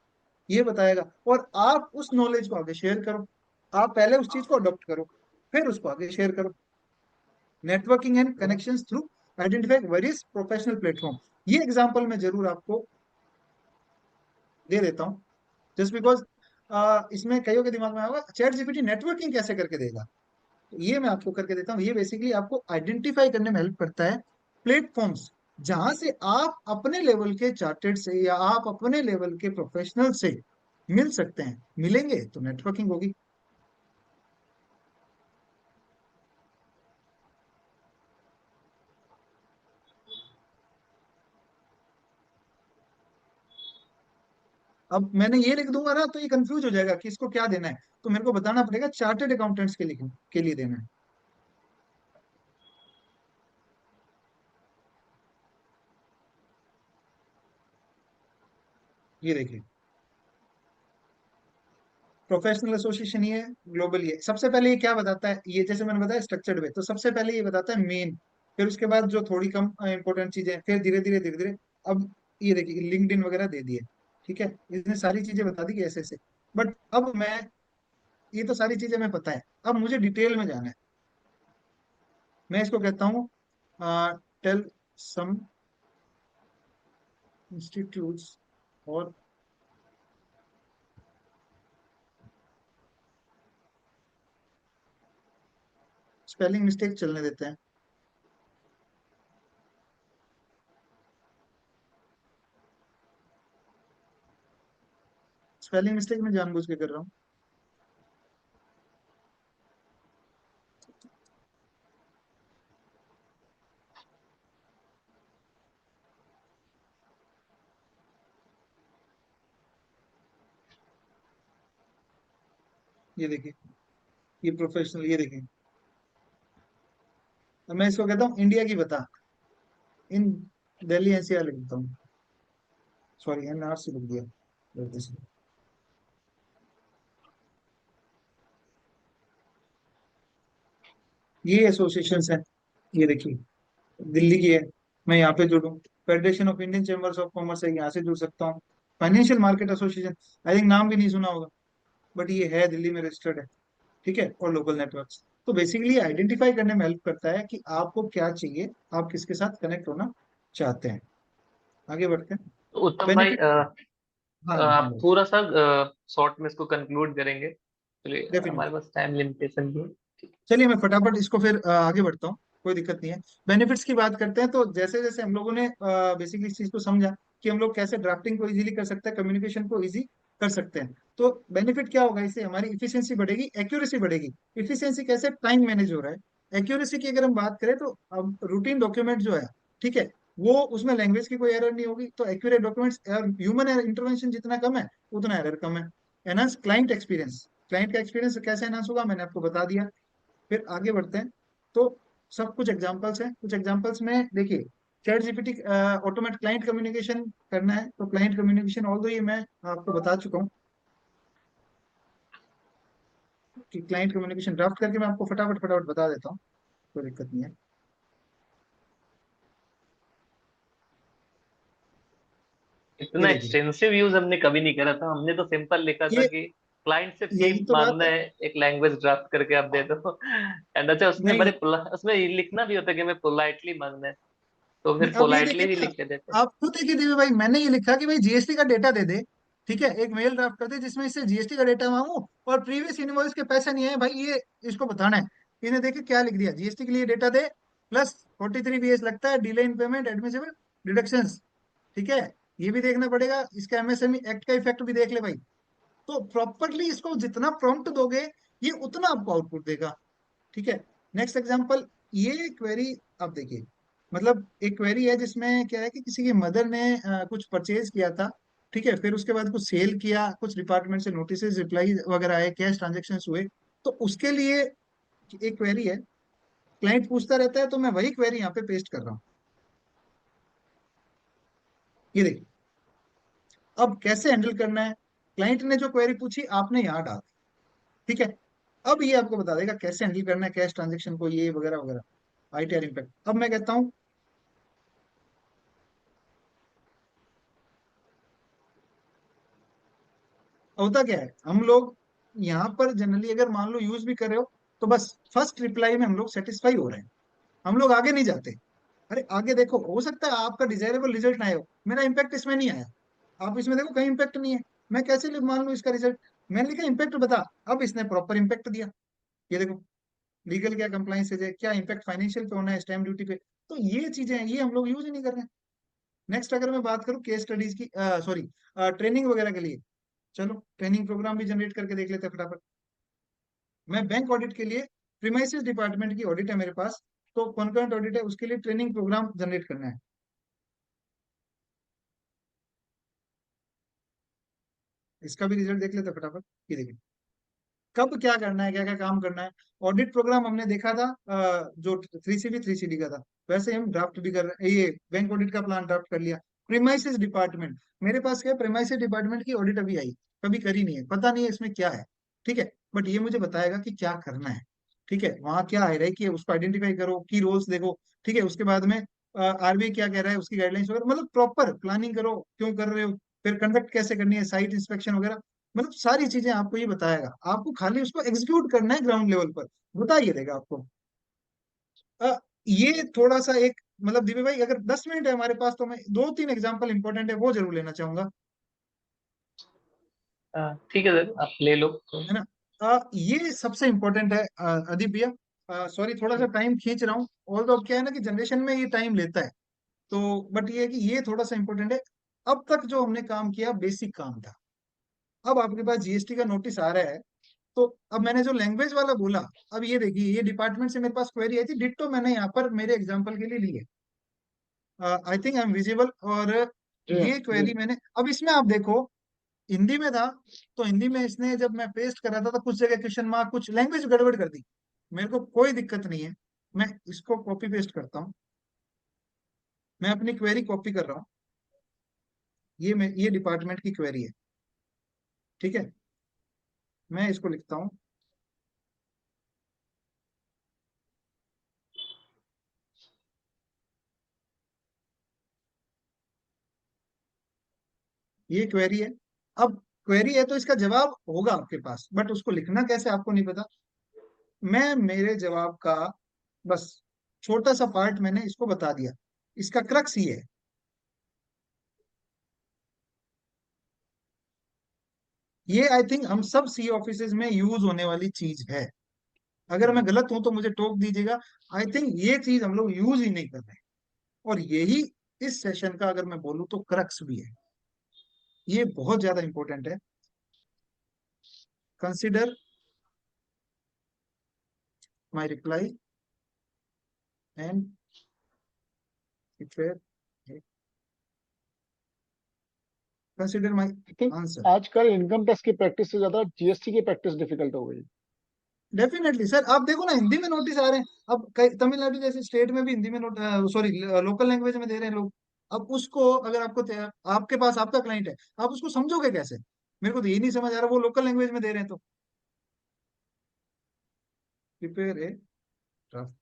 [SPEAKER 2] ये बताएगा। और आप उस नॉलेज को आगे शेयर करो, आप पहले उस चीज को अडॉप्ट करो, फिर उसको आगे शेयर करो। Networking and connections through identify various professional platform. ये एग्जांपल मैं जरूर आपको दे देता हूँ, जस्ट बिकॉज इसमें कईयों के दिमाग में आएगा चैट जीपीटी नेटवर्किंग कैसे करके देगा। तो ये मैं आपको करके देता हूँ। ये बेसिकली आपको आइडेंटिफाई करने में हेल्प करता है प्लेटफॉर्म्स जहां से आप अपने लेवल के चार्टेड से या आप अपने लेवल के प्रोफेशनल से मिल सकते हैं। मिलेंगे तो नेटवर्किंग होगी। अब मैंने ये लिख दूंगा ना तो ये कंफ्यूज हो जाएगा कि इसको क्या देना है, तो मेरे को बताना पड़ेगा चार्टेड अकाउंटेंट्स के लिए देना है। ये देखिए, प्रोफेशनल एसोसिएशन ये ग्लोबल, ये सबसे पहले ये क्या बताता है, ये जैसे मैंने बताया स्ट्रक्चर्ड वे, तो सबसे पहले ये बताता है मेन, फिर उसके बाद जो थोड़ी कम इंपॉर्टेंट चीजें, फिर धीरे धीरे अब ये देखिए लिंक्डइन वगैरह दे दिए। ठीक है, इसने सारी चीजें बता दी कि ऐसे ऐसे। बट अब मैं, ये तो सारी चीजें मैं पता है, अब मुझे डिटेल में जाना है। मैं इसको कहता हूँ टेल सम इंस्टीट्यूट्स और स्पेलिंग मिस्टेक चलने देते हैं। स्पेलिंग मिस्टेक मैं जानबूझ के कर रहा हूँ। ये देखिए, ये प्रोफेशनल, ये देखिए, अब मैं इसको कहता हूँ इंडिया की बता, इन दिल्ली एनसीआर लिख देता हूँ, सॉरी एनआर से लिख दिया गलती से। ये एसोसिएशन है, ये देखिए दिल्ली की है, मैं यहाँ पे जुड़ूँ, federation of Indian chambers of commerce है, यहाँ से जुड़ सकता हूँ। Financial market association, I think नाम भी नहीं सुना होगा, बट ये है दिल्ली में रजिस्टर्ड है। ठीक है, और लोकल नेटवर्क्स। तो बेसिकली आइडेंटिफाई करने में हेल्प करता है कि आपको क्या चाहिए, आप किसके साथ कनेक्ट होना चाहते हैं। आगे बढ़ते हैं।
[SPEAKER 1] तो उत्तम भाई,
[SPEAKER 2] बेनिफिट, हाँ
[SPEAKER 1] आप
[SPEAKER 2] हाँ,
[SPEAKER 1] थोड़ा सा शॉर्ट में इसको कंक्लूड करेंगे, चलिए हमारे
[SPEAKER 2] डेफिनेटली।
[SPEAKER 1] पास टाइम लिमिटेशन भी है।
[SPEAKER 2] चलिए मैं फटाफट इसको फिर आगे बढ़ता हूँ, कोई दिक्कत नहीं है। बेनिफिट्स की बात करते हैं, तो जैसे जैसे हम लोगों ने बेसिकली इस चीज को समझा कि हम लोग कैसे ड्राफ्टिंग को इजीली कर सकते हैं, कम्युनिकेशन को इजी कर सकते हैं, तो बेनिफिट क्या होगा, इससे हमारी इफिशियंसी बढ़ेगी, एक्यूरेसी बढ़ेगी। इफिशियंसी कैसे, टाइम मैनेज हो रहा है। एक्यूरेसी की अगर हम बात करें तो अब रूटीन डॉक्यूमेंट जो है, ठीक है, वो उसमें लैंग्वेज की कोई एरर नहीं होगी, तो एक्यूरेट डॉक्यूमेंट्स, ह्यूमन इंटरवेंशन जितना कम है उतना एरर कम है। एनहांस क्लाइंट एक्सपीरियंस, क्लाइंट का एक्सपीरियंस कैसे एनहांस होगा मैंने आपको बता दिया। फिर आगे बढ़ते हैं, तो सब कुछ एग्जांपल्स हैं, कुछ एग्जांपल्स में देखिए, chat GPT automate client communication करना है, तो क्लाइंट कम्युनिकेशन ऑल दो ये मैं आपको बता चुका हूँ कि क्लाइंट कम्युनिकेशन ड्राफ्ट करके मैं आपको फटाफट फटाफट बता देता हूँ, कोई दिक्कत नहीं है। ये
[SPEAKER 1] इतना
[SPEAKER 2] देखिए,
[SPEAKER 1] एक्सटेंसिव यूज हमने कभी नहीं करा था। हमने तो सिंपल लिखा था
[SPEAKER 2] ये
[SPEAKER 1] कि क्लाइंट से फी
[SPEAKER 2] यही तो बात
[SPEAKER 1] मांगना
[SPEAKER 2] है।
[SPEAKER 1] है, एक लैंग्वेज ड्राफ्ट करके आप दे दो। एंड अच्छा, उसने
[SPEAKER 2] नहीं
[SPEAKER 1] उसमें ये लिखना भी होता है कि हमें पोलाइटली मांगना है, तो
[SPEAKER 2] नहीं,
[SPEAKER 1] फिर
[SPEAKER 2] अब ये
[SPEAKER 1] पोलाइटली
[SPEAKER 2] देखिए
[SPEAKER 1] भी
[SPEAKER 2] ना,
[SPEAKER 1] लिख के देते।
[SPEAKER 2] आप खुद देखिए दिव्य भाई, मैंने ये लिखा कि भाई जीएसटी का डेटा दे दे, ठीक है, एक मेल ड्राफ्ट कर दे जिसमें इससे जीएसटी का डेटा मांगू और प्रीवियस इनवॉइस के पैसे नहीं आए भाई, ये इसको बताना है। इसने देखिए क्या लिख दिया, जीएसटी के लिए डेटा दे प्लस 43 BS लगता है, delay in payment, admissible deductions, ठीक है, ये भी देखना पड़ेगा, इसका एमएसएमई एक्ट का इफेक्ट भी देख ले भाई। तो प्रॉपरली इसको जितना प्रॉम्प्ट दोगे, ये उतना आपको आउटपुट देगा, ठीक है। नेक्स्ट एग्जांपल, ये क्वेरी आप देखिए, मतलब एक क्वेरी है जिसमें क्या है कि किसी की मदर ने कुछ परचेज किया था, ठीक है, फिर उसके बाद कुछ सेल किया, कुछ डिपार्टमेंट से नोटिस रिप्लाई वगैरह आए, कैश ट्रांजेक्शन हुए, तो उसके लिए एक क्वेरी है, क्लाइंट पूछता रहता है, तो मैं वही क्वेरी यहाँ पे पेस्ट कर रहा हूँ। ये देखिए, अब कैसे हैंडल करना है, क्लाइंट ने जो क्वेरी पूछी आपने यहाँ डाल दी, ठीक है, अब ये आपको बता देगा कैसे हैंडल करना है कैश ट्रांजेक्शन को, ये वगैरह वगैरह, आईटीआर इम्पैक्ट। अब मैं कहता हूँ, होता क्या है, हम लोग यहाँ पर जनरली अगर मान लो यूज भी कर रहे हो, तो बस फर्स्ट रिप्लाई में हम लोग सेटिस्फाई हो रहे हैं, हम लोग आगे नहीं जाते। अरे आगे देखो, हो सकता है आपका डिजायरेबल रिजल्ट ना आए हो, मेरा इंपैक्ट इसमें नहीं आया, आप इसमें देखो कहीं इंपैक्ट नहीं है, मैं कैसे मान लूँ इसका रिजल्ट, मैंने लिखा इंपैक्ट बता, अब इसने प्रॉपर इंपैक्ट दिया, ये देखो, लीगल क्या कंप्लाइंस है, क्या इम्पैक्ट फाइनेंशियल पे होना है, स्टैम्प ड्यूटी पे, तो ये चीजें हैं, ये हम लोग यूज ही नहीं कर रहे हैं। नेक्स्ट अगर मैं बात करूँ केस स्टडीज की, सॉरी, ट्रेनिंग वगैरह के लिए, चलो ट्रेनिंग प्रोग्राम भी जनरेट करके देख लेते हैं फटाफट। मैं बैंक ऑडिट के लिए, प्रीमाइसेस डिपार्टमेंट की ऑडिट है मेरे पास, तो कॉन्करेंट ऑडिट है, उसके लिए ट्रेनिंग प्रोग्राम जनरेट करना है। इसका भी रिजल्ट देख लेते हैं फटाफट। ये देखिए, कब क्या करना है, क्या क्या काम करना है। ऑडिट प्रोग्राम हमने देखा था, जो 3CB 3CD का था, वैसे हम ड्राफ्ट भी कर रहे हैं, ये बैंक ऑडिट का प्लान ड्राफ्ट कर लिया। प्रीमाइसेस डिपार्टमेंट, मेरे पास क्या है, प्रीमाइसेस डिपार्टमेंट की ऑडिट अभी आई, कभी करी नहीं है, पता नहीं है इसमें क्या है, ठीक है, बट ये मुझे बताएगा कि क्या करना है, ठीक है, वहाँ क्या है रही कि उसको आइडेंटिफाई करो, की रोल्स देखो, ठीक है, उसके बाद में आरबीआई क्या कह रहा है, उसकी गाइडलाइंस वगैरह, मतलब प्रॉपर प्लानिंग करो, क्यों कर रहे हो, फिर कंडक्ट कैसे करनी है, साइट इंस्पेक्शन वगैरह, मतलब सारी चीजें आपको ये बताएगा, आपको खाली उसको एग्जीक्यूट करना है ग्राउंड लेवल पर, बता ये देगा आपको। ये थोड़ा सा एक, मतलब दिव्य भाई अगर 10 मिनट है हमारे पास, तो मैं 2-3 एग्जांपल इंपॉर्टेंट है वो जरूर लेना चाहूंगा,
[SPEAKER 1] ठीक है सर, आप ले लो तो।
[SPEAKER 2] है ना। ये सबसे इंपॉर्टेंट है, अदीप भैया, सॉरी थोड़ा सा टाइम खींच रहा हूँ, ऑल दो क्या है ना कि जनरेशन में ये टाइम लेता है, तो बट ये है कि ये थोड़ा सा इंपॉर्टेंट है। अब तक जो हमने काम किया बेसिक काम था, अब आपके पास जीएसटी का नोटिस आ रहा है, तो अब मैंने जो लैंग्वेज वाला बोला, अब ये देखिए, ये डिपार्टमेंट से मेरे पास क्वेरी आई थी, डिट्टो मैंने यहाँ पर मेरे एग्जांपल के लिए ली है, I think I am visible, और
[SPEAKER 3] जी हाँ,
[SPEAKER 2] ये
[SPEAKER 3] जी।
[SPEAKER 2] क्वेरी मैंने, अब इसमें आप देखो हिंदी में था, तो हिंदी में इसने जब मैं पेस्ट कर रहा था तो कुछ जगह क्वेश्चन मार्क, कुछ लैंग्वेज गड़बड़ कर दी, मेरे को कोई दिक्कत नहीं है, मैं इसको कॉपी पेस्ट करता हूँ, मैं अपनी क्वेरी कॉपी कर रहा हूँ, ये डिपार्टमेंट की क्वेरी है, ठीक है, मैं इसको लिखता हूँ, ये क्वेरी है। अब क्वेरी है तो इसका जवाब होगा आपके पास, बट उसको लिखना कैसे आपको नहीं पता, मैं मेरे जवाब का बस छोटा सा पार्ट मैंने इसको बता दिया, इसका क्रक्स ये है, ये आई थिंक हम सब सी ऑफिसेज में यूज होने वाली चीज है, अगर मैं गलत हूं तो मुझे टोक दीजिएगा, आई थिंक ये चीज हम लोग यूज ही नहीं कर रहे हैं, और यही इस सेशन का अगर मैं बोलूँ तो क्रक्स भी है, ये बहुत ज्यादा इंपॉर्टेंट है। Consider my reply and consider my
[SPEAKER 3] I think
[SPEAKER 2] answer.
[SPEAKER 3] आजकल इनकम टैक्स की प्रैक्टिस से ज्यादा जीएसटी की प्रैक्टिस डिफिकल्ट हो गई।
[SPEAKER 2] डेफिनेटली सर, आप देखो ना हिंदी में नोटिस आ रहे हैं, अब कई तमिलनाडु जैसे स्टेट में भी हिंदी में नोट, सॉरी लोकल लैंग्वेज में दे रहे हैं लोग, अब उसको अगर आपके पास आपका क्लाइंट है, आप उसको समझोगे कैसे, मेरे को तो ये नहीं समझ आ रहा, वो लोकल लैंग्वेज में दे रहे हैं तो प्रिपेयर ए ड्राफ्ट,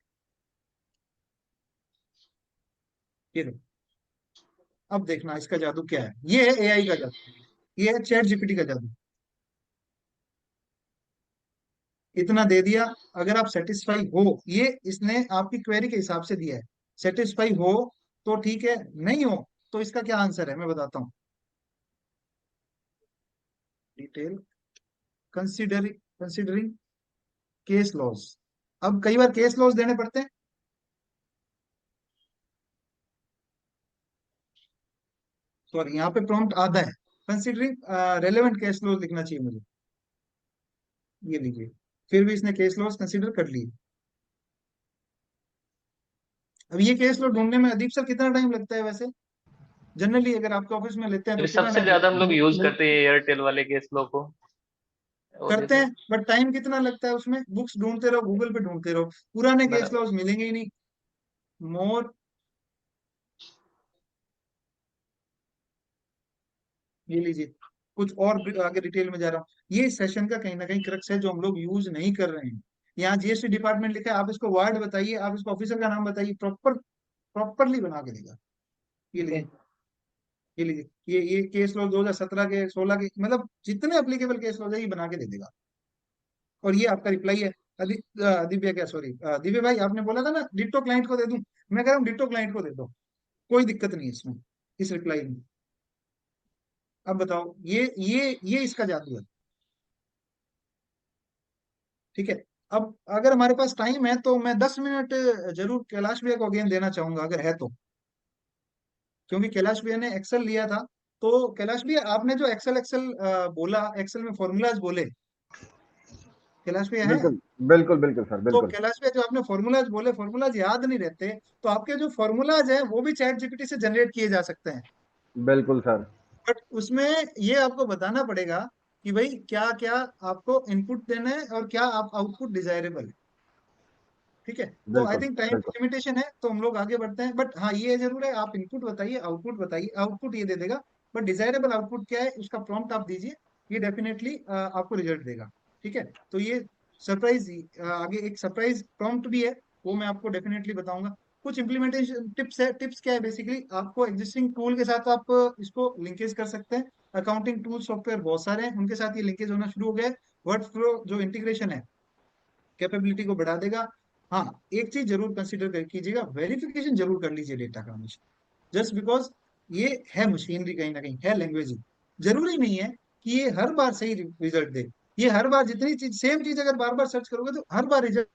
[SPEAKER 2] ये देखो, अब देखना इसका जादू क्या है। ये है एआई का जादू, ये है चैट जीपीटी का जादू। इतना दे दिया, अगर आप सेटिस्फाई हो, ये इसने आपकी क्वेरी के हिसाब से दिया है, सेटिस्फाई हो तो ठीक है, नहीं हो तो इसका क्या आंसर है मैं बताता हूँ। Detail considering considering case laws. अब कई बार केस लॉज देने पड़ते हैं, सॉरी यहाँ पे प्रॉम्प्ट आधा है, कंसिडरिंग रेलेवेंट केस लॉज लिखना चाहिए मुझे, ये लीजिए। फिर भी इसने केस लॉज कंसिडर कर लिए। अब ये केस लॉज ढूंढने में अदीप सर कितना टाइम लगता है वैसे, जनरली अगर आपके ऑफिस में लेते हैं तो
[SPEAKER 1] फिर
[SPEAKER 2] कितना
[SPEAKER 1] सबसे
[SPEAKER 2] टाइम
[SPEAKER 1] ज्यादा
[SPEAKER 2] लगता
[SPEAKER 1] हम
[SPEAKER 2] है?
[SPEAKER 1] लोग यूज करते हैं एयरटेल वाले केस लो को। और
[SPEAKER 2] करते
[SPEAKER 1] जैसे
[SPEAKER 2] हैं, बट टाइम कितना लगता है उसमें? बुक्स ढूंढते रहो, गूगल पे ढूंढते रहो, पुराने केस
[SPEAKER 1] बराबर।
[SPEAKER 2] लॉज मिलेंगे ही नहीं। मोर, ये लीजिए, कुछ और भी आगे डिटेल में जा रहा हूँ। ये सेशन का कहीं ना कहीं क्रक्स है जो हम लोग यूज नहीं कर रहे हैं। यहाँ जीएसटी डिपार्टमेंट लिखा है, आप इसको वर्ड बताइए, आप इसको ऑफिसर का नाम बताइए, प्रॉपरली बना के देगा। ये लीजिए, ये लीजिए, ये केस लॉज 2017 के 16 के, मतलब जितने एप्लीकेबल केस लॉज है ये बना के दे देगा। और ये आपका रिप्लाई है। दिव्या क्या, सॉरी दिव्या भाई, आपने बोला था ना डिट्टो क्लाइंट को दे दूं, मैं कह रहा हूँ डिट्टो क्लाइंट को दे दो, कोई दिक्कत नहीं है इसमें, इस रिप्लाई में। अब बताओ, ये इसका जादू है, ठीक है। अब अगर हमारे पास टाइम है तो मैं 10 मिनट जरूर कैलाश भैया को अगेन देना चाहूंगा अगर है तो, क्योंकि कैलाश भैया ने एक्सेल लिया था। तो कैलाश भैया आपने जो एक्सेल एक्सेल बोला, एक्सेल में फॉर्मूलाज बोले, कैलाश भैया है?
[SPEAKER 4] बिल्कुल बिल्कुल बिल्कुल सर,
[SPEAKER 2] तो
[SPEAKER 4] बिल्कुल।
[SPEAKER 2] कैलाश भैया जो आपने फॉर्मूलाज बोले, फॉर्मूलाज याद नहीं रहते, तो आपके जो फॉर्मूलाज हैं वो भी चैट जीपीटी से जनरेट किए जा सकते हैं।
[SPEAKER 4] बिल्कुल सर।
[SPEAKER 2] बट उसमें ये आपको बताना पड़ेगा कि भाई क्या क्या आपको इनपुट देना है और क्या आप आउटपुट डिजायरेबल है, ठीक है। तो आई
[SPEAKER 4] बिल्कुल
[SPEAKER 2] थिंक टाइम की
[SPEAKER 4] बिल्कुल।
[SPEAKER 2] लिमिटेशन है तो हम लोग आगे बढ़ते हैं। बट हाँ ये जरूर है, आप इनपुट बताइए, आउटपुट बताइए, आउटपुट ये दे देगा, बट डिजायरेबल आउटपुट क्या है उसका प्रॉम्प्ट आप दीजिए, ये डेफिनेटली आपको रिजल्ट देगा, ठीक है। तो ये सरप्राइज, आगे एक सरप्राइज प्रॉम्प्ट भी है, वो मैं आपको डेफिनेटली बताऊंगा। कुछ इंप्लीमेंटेशन टिप्स है, टिप्स क्या है बेसिकली, आपको एग्जिस्टिंग टूल के साथ आप इसको लिंकेज कर सकते हैं। अकाउंटिंग टूल सॉफ्टवेयर बहुत सारे हैं, उनके साथ ये लिंकेज होना शुरू हो गया है। वर्ड फ्लो जो इंटीग्रेशन है, कैपेबिलिटी को बढ़ा देगा। हाँ, एक चीज जरूर कंसिडर कर कीजिएगा, वेरिफिकेशन जरूर कर लीजिए डेटा का हमेशा। जस्ट बिकॉज ये है मशीनरी, कहीं ना कहीं है लैंग्वेज, जरूरी नहीं है कि ये हर बार सही रिजल्ट दे। ये हर बार जितनी चीज, सेम चीज अगर बार बार सर्च करोगे तो हर बार रिजल्ट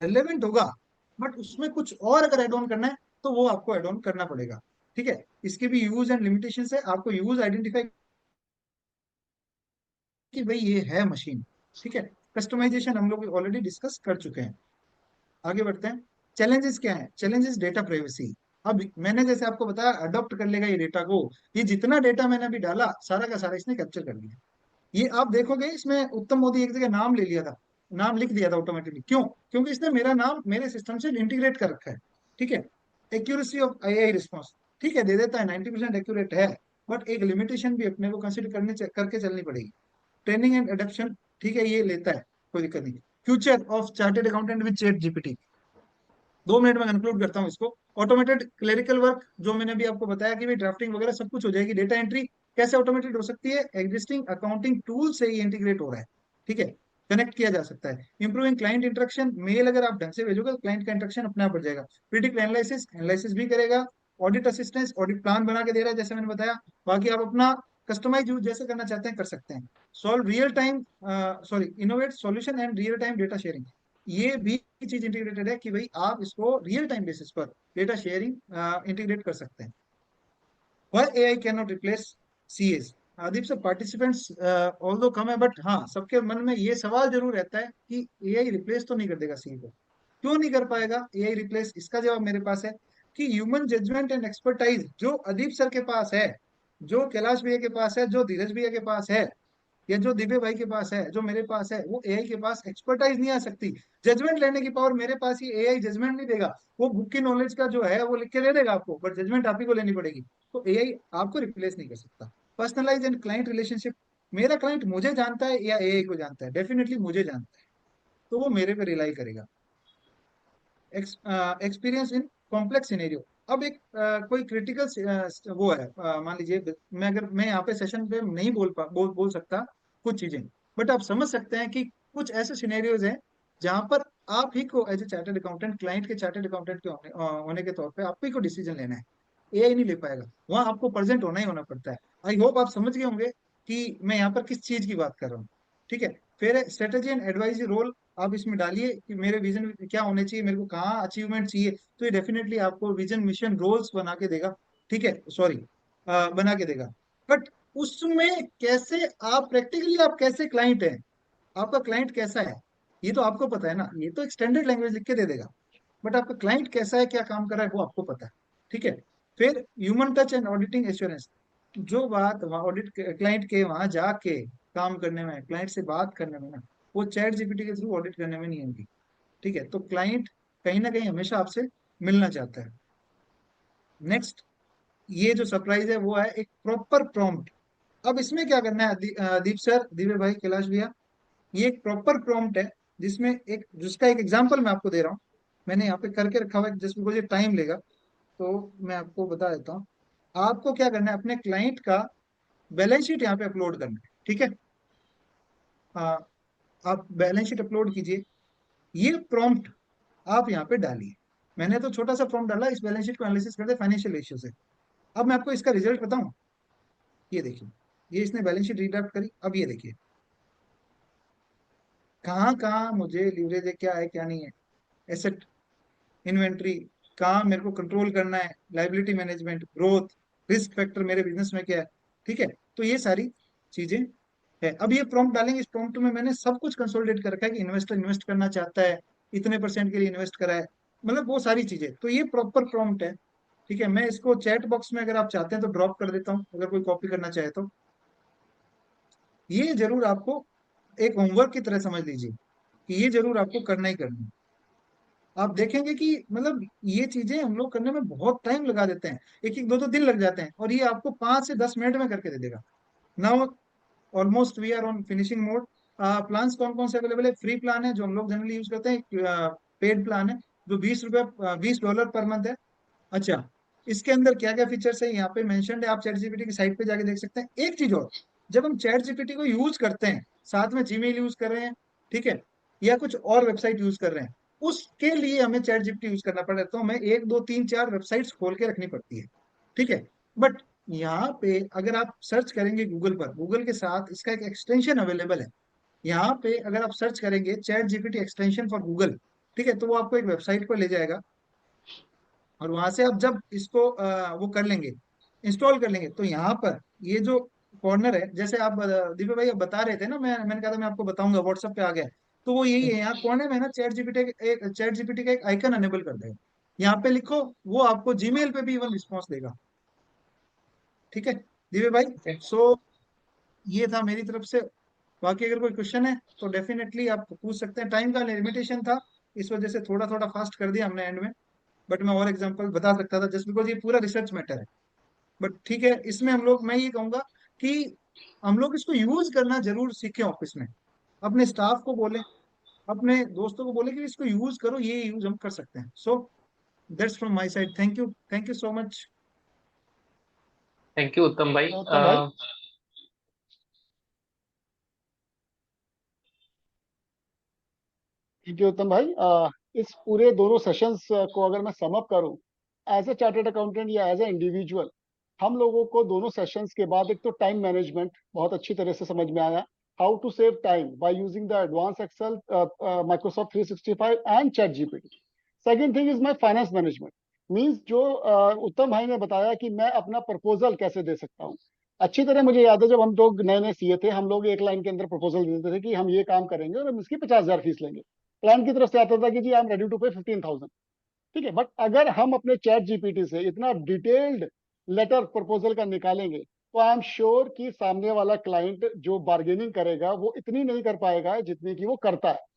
[SPEAKER 2] रिलेवेंट होगा, बट उसमें कुछ और अगर एड ऑन करना है तो वो आपको एड ऑन करना पड़ेगा, ठीक है। इसके भी यूज एंड लिमिटेशन है, आपको यूज आइडेंटिफाई कि भाई ये है मशीन, ठीक है। कस्टमाइजेशन हम लोग ऑलरेडी डिस्कस कर चुके हैं। आगे बढ़ते हैं। चैलेंजेस क्या है? Challenges data privacy. अब मैंने जैसे आपको बताया अडॉप्ट कर लेगा ये डेटा को, ये जितना डेटा मैंने अभी डाला सारा का सारा इसने कैप्चर कर लिया। ये आप देखोगे इसमें उत्तम मोदी एक जगह नाम ले लिया था, नाम लिख दिया था ऑटोमेटिकली, क्यों? क्योंकि इसने मेरा नाम मेरे सिस्टम से इंटीग्रेट कर रखा है, ठीक है। एक्यूरेसी ऑफ आई रिस्पॉन्स, ठीक है, दे देता है, 90% एक्यूरेट है, बट एक लिमिटेशन भी अपने को कंसिडर करके चलनी पड़ेगी। ट्रेनिंग एंड एडेप्शन, ठीक है, ये लेता है, कोई दिक्कत नहीं। Future of chartered accountant with chat GPT, 2 minute में कंक्लूड करता हूँ इसको। ऑटोमेटेड क्लेरिकल वर्क, जो मैंने भी आपको बताया कि भाई ड्राफ्टिंग वगैरह सब कुछ हो जाएगी। डेटा एंट्री कैसे ऑटोमेटेड हो सकती है? एग्जिस्टिंग अकाउंटिंग टूल से ही इंटीग्रेट हो रहा है, ठीक है, कनेक्ट किया जा सकता है। इंप्रूविंग क्लाइंट इंटरेक्शन, मेल अगर आप ढंग से भेजोगे तो क्लाइंट का इंटरेक्शन अपने आप बढ़ जाएगा। प्रिडिक्ट एनालिसिस, एनालिसिस भी करेगा। ऑडिट असिस्टेंस, ऑडिट प्लान बना के दे रहा है जैसे मैंने बताया। बाकी आप अपना कस्टमाइज यूज जैसे करना चाहते हैं कर सकते हैं। Solve real time, sorry innovate solution and real time data sharing, ये भी चीज इंटीग्रेटेड है कि भाई आप इसको रियल टाइम बेसिस पर डेटा शेयरिंग इंटीग्रेट कर सकते हैं। Why AI can not replace CS? Adip से पार्टिसिपेंट्स ऑल्दो कम है, बट हाँ सबके मन में ये सवाल जरूर रहता है कि एआई रिप्लेस तो नहीं कर देगा सीए को। क्यों नहीं कर पाएगा एआई रिप्लेस? इसका जवाब मेरे पास है कि ह्यूमन जजमेंट एंड एक्सपर्टाइज जो अदीप सर के पास है, जो कैलाश भैया के पास है, जो धीरज भैया के पास है, या जो दिव्य भाई के पास है, जो मेरे पास है, वो एआई के पास एक्सपर्टाइज नहीं आ सकती। जजमेंट लेने की पावर मेरे पास ही, एआई जजमेंट नहीं देगा। वो बुक की नॉलेज का जो है वो लिख के दे देगा आपको, बट जजमेंट आप ही को लेनी पड़ेगी। तो एआई आपको रिप्लेस नहीं कर सकता। पर्सनलाइज एंड क्लाइंट रिलेशनशिप, मेरा क्लाइंट मुझे जानता है या एआई को जानता है? डेफिनेटली मुझे जानता है, तो वो मेरे पे रिलाई करेगा। एक्सपीरियंस इन कॉम्प्लेक्स सिनेरियो, अब एक कोई क्रिटिकल वो है, मान लीजिए मैं यहाँ पे सेशन पे नहीं बोल सकता कुछ चीजें, बट आप समझ सकते हैं कि कुछ ऐसे सिनेरियोज हैं जहां पर आप ही को as a chartered accountant, client के चार्टर्ड अकाउंटेंट के होने के तौर पे आप ही को डिसीजन लेना है। एआई नहीं ले पाएगा, वहां आपको प्रेजेंट होना ही होना पड़ता है। आई होप आप समझ गए होंगे कि मैं यहाँ पर किस चीज की बात कर रहा हूँ। ठीक है, फिर स्ट्रेटेजी एंड एडवाइजरी रोल आप इसमें डालिए कि मेरे विजन क्या होने चाहिए, मेरे को कहाँ अचीवमेंट चाहिए, तो ये डेफिनेटली आपको विजन मिशन रोल्स बना के देगा। ठीक है, सॉरी, बना के देगा। बट उसमें कैसे आप प्रैक्टिकली आप कैसे क्लाइंट हैं, आपका क्लाइंट कैसा है, ये तो आपको पता है ना। ये तो एक स्टैंडर्ड लैंग्वेज लिख के दे देगा, बट आपका क्लाइंट कैसा है, क्या काम कर रहा है, वो आपको पता है। ठीक है, फिर human touch and auditing assurance, जो बात वहाँ ऑडिट क्लाइंट के वहां जाके काम करने में, क्लाइंट से बात करने में ना, वो चैट जीपीटी के थ्रू ऑडिट करने में नहीं होगी। ठीक है, तो क्लाइंट कहीं ना कहीं हमेशा आपसे मिलना चाहता है। नेक्स्ट, ये जो सरप्राइज है वो है एक प्रॉपर प्रॉम्प्ट। अब इसमें क्या करना है, दीप सर, दिव्य भाई, कैलाश भैया, ये एक प्रॉपर प्रॉम्प्ट है जिसमें एक, जिसका एक एग्जांपल मैं आपको दे रहा हूँ। मैंने यहाँ पे करके रखा हुआ है, जस्ट बिकॉज ये टाइम लेगा तो मैं आपको बता देता हूँ। आपको क्या करना है, अपने क्लाइंट का बैलेंस शीट यहाँ पे अपलोड करना है। ठीक है, आ, आप बैलेंस शीट अपलोड कीजिए, ये प्रॉम्प्ट आप यहाँ पे डालिए। मैंने तो छोटा सा प्रॉम्प्ट डाला, इस बैलेंस शीट को एनालिसिस करते फाइनेंशियल रेशियो से। अब मैं आपको इसका रिजल्ट बताऊं, ये देखिए, ये इसने बैलेंस शीट रीड्राफ्ट करी। अब ये देखिए कहाँ कहाँ मुझे लीवरेज है, क्या है क्या नहीं है, एसेट, इन्वेंट्री, कहाँ मेरे को कंट्रोल करना है, liability management, growth, risk factor मेरे बिजनेस में क्या है। ठीक है, तो ये सारी चीजें है। अब ये प्रॉम्प्ट डालेंगे, इस प्रॉम्प्ट में मैंने सब कुछ कंसोलिडेट कर रखा है कि इन्वेस्टर इन्वेस्ट करना चाहता है, इतने परसेंट के लिए इन्वेस्ट करा है, मतलब वो सारी चीजें, तो ये प्रॉपर प्रॉम्प्ट है। ठीक है, मैं इसको चैट बॉक्स में अगर आप चाहते हैं तो ड्रॉप कर देता हूँ, अगर कोई कॉपी करना चाहे तो। ये जरूर आपको एक होमवर्क की तरह समझ लीजिए कि ये जरूर आपको करना ही करना है। आप देखेंगे कि मतलब ये चीजें हम लोग करने में बहुत टाइम लगा देते हैं, एक एक दो दो दिन लग जाते हैं, और ये आपको 5 से 10 मिनट में करके दे देगा। Now almost we are on finishing mode. Plans कौन कौन से अवेलेबल है, फ्री प्लान है जो हम लोग जनरली यूज करते हैं, पेड प्लान है जो $20 पर मंथ है। अच्छा, इसके अंदर क्या क्या फीचर्स है यहाँ पे मेंशन्ड है, आप चैट जीपीटी की साइट पे जाके देख सकते हैं। एक चीज और, जब हम चैट जीपीटी को यूज करते हैं, साथ में जीमेल यूज कर रहे हैं, ठीक है, या कुछ और वेबसाइट यूज कर रहे हैं, उसके लिए हमें चैट जीपीटी यूज करना पड़ता है, तो हमें 1 2 3 4 वेबसाइट्स खोल के रखनी पड़ती है। ठीक है, बट यहाँ पे अगर आप सर्च करेंगे गूगल पर, गूगल के साथ इसका एक एक्सटेंशन अवेलेबल है। यहाँ पे अगर आप सर्च करेंगे chat GPT extension for Google, ठीक है, तो वो आपको एक वेबसाइट पर ले जाएगा, और वहां से आप जब इसको वो कर लेंगे, इंस्टॉल कर लेंगे, तो यहाँ पर ये जो कॉर्नर है, जैसे आप दिव्य भाई आप बता रहे थे ना, मैंने कहा था मैं आपको बताऊंगा, व्हाट्सएप पे आ गया, तो वो यही है, यहाँ कॉर्नर में ना चैट जीपीटी का एक आइकन अनेबल कर देगा। यहाँ पे लिखो, वो आपको जीमेल पे भी इवन रिस्पॉन्स देगा। ठीक है दिव्य भाई,
[SPEAKER 1] Okay.
[SPEAKER 2] सो ये था मेरी तरफ से। बाकी अगर कोई क्वेश्चन है तो डेफिनेटली आप पूछ सकते हैं। टाइम का लिमिटेशन था, इस वजह से थोड़ा थोड़ा फास्ट कर दिया हमने एंड में, बट मैं और एग्जांपल बता सकता था जस्ट बिकॉज ये पूरा रिसर्च मैटर है। बट ठीक है, इसमें हम लोग, मैं ये कहूंगा कि हम लोग इसको यूज करना जरूर सीखें ऑफिस में, अपने स्टाफ को बोले, अपने दोस्तों को बोले कि इसको यूज करो, ये यूज हम कर सकते हैं। So that's from my side, thank you so much.
[SPEAKER 1] Thank you उत्तम भाई।
[SPEAKER 3] उत्तम भाई, ठीक है उत्तम भाई, इस पूरे दोनों सेशंस को अगर मैं सम अप करूं, एज ए चार्टर्ड अकाउंटेंट या एज ए इंडिविजुअल, हम लोगों को दोनों सेशंस के बाद एक तो टाइम मैनेजमेंट बहुत अच्छी तरह से समझ में आया, how to save time by using the advance Excel, Microsoft 365 and ChatGPT. Second thing is my finance management, means जो उत्तम भाई ने बताया कि मैं अपना प्रपोजल कैसे दे सकता हूँ। अच्छी तरह मुझे याद है, जब हम लोग नए नए सीए थे, हम लोग एक लाइन के अंदर प्रपोजल देते थे कि हम ये काम करेंगे और हम इसकी 50,000 फीस लेंगे। क्लाइंट की तरफ से आता था कि जी आई एम रेडी टू पे 15,000। ठीक है, बट अगर हम अपने चैट जीपीटी से इतना डिटेल्ड लेटर प्रपोजल का निकालेंगे, तो आई एम श्योर कि सामने वाला क्लाइंट जो बार्गेनिंग करेगा वो इतनी नहीं कर पाएगा जितनी कि वो करता है।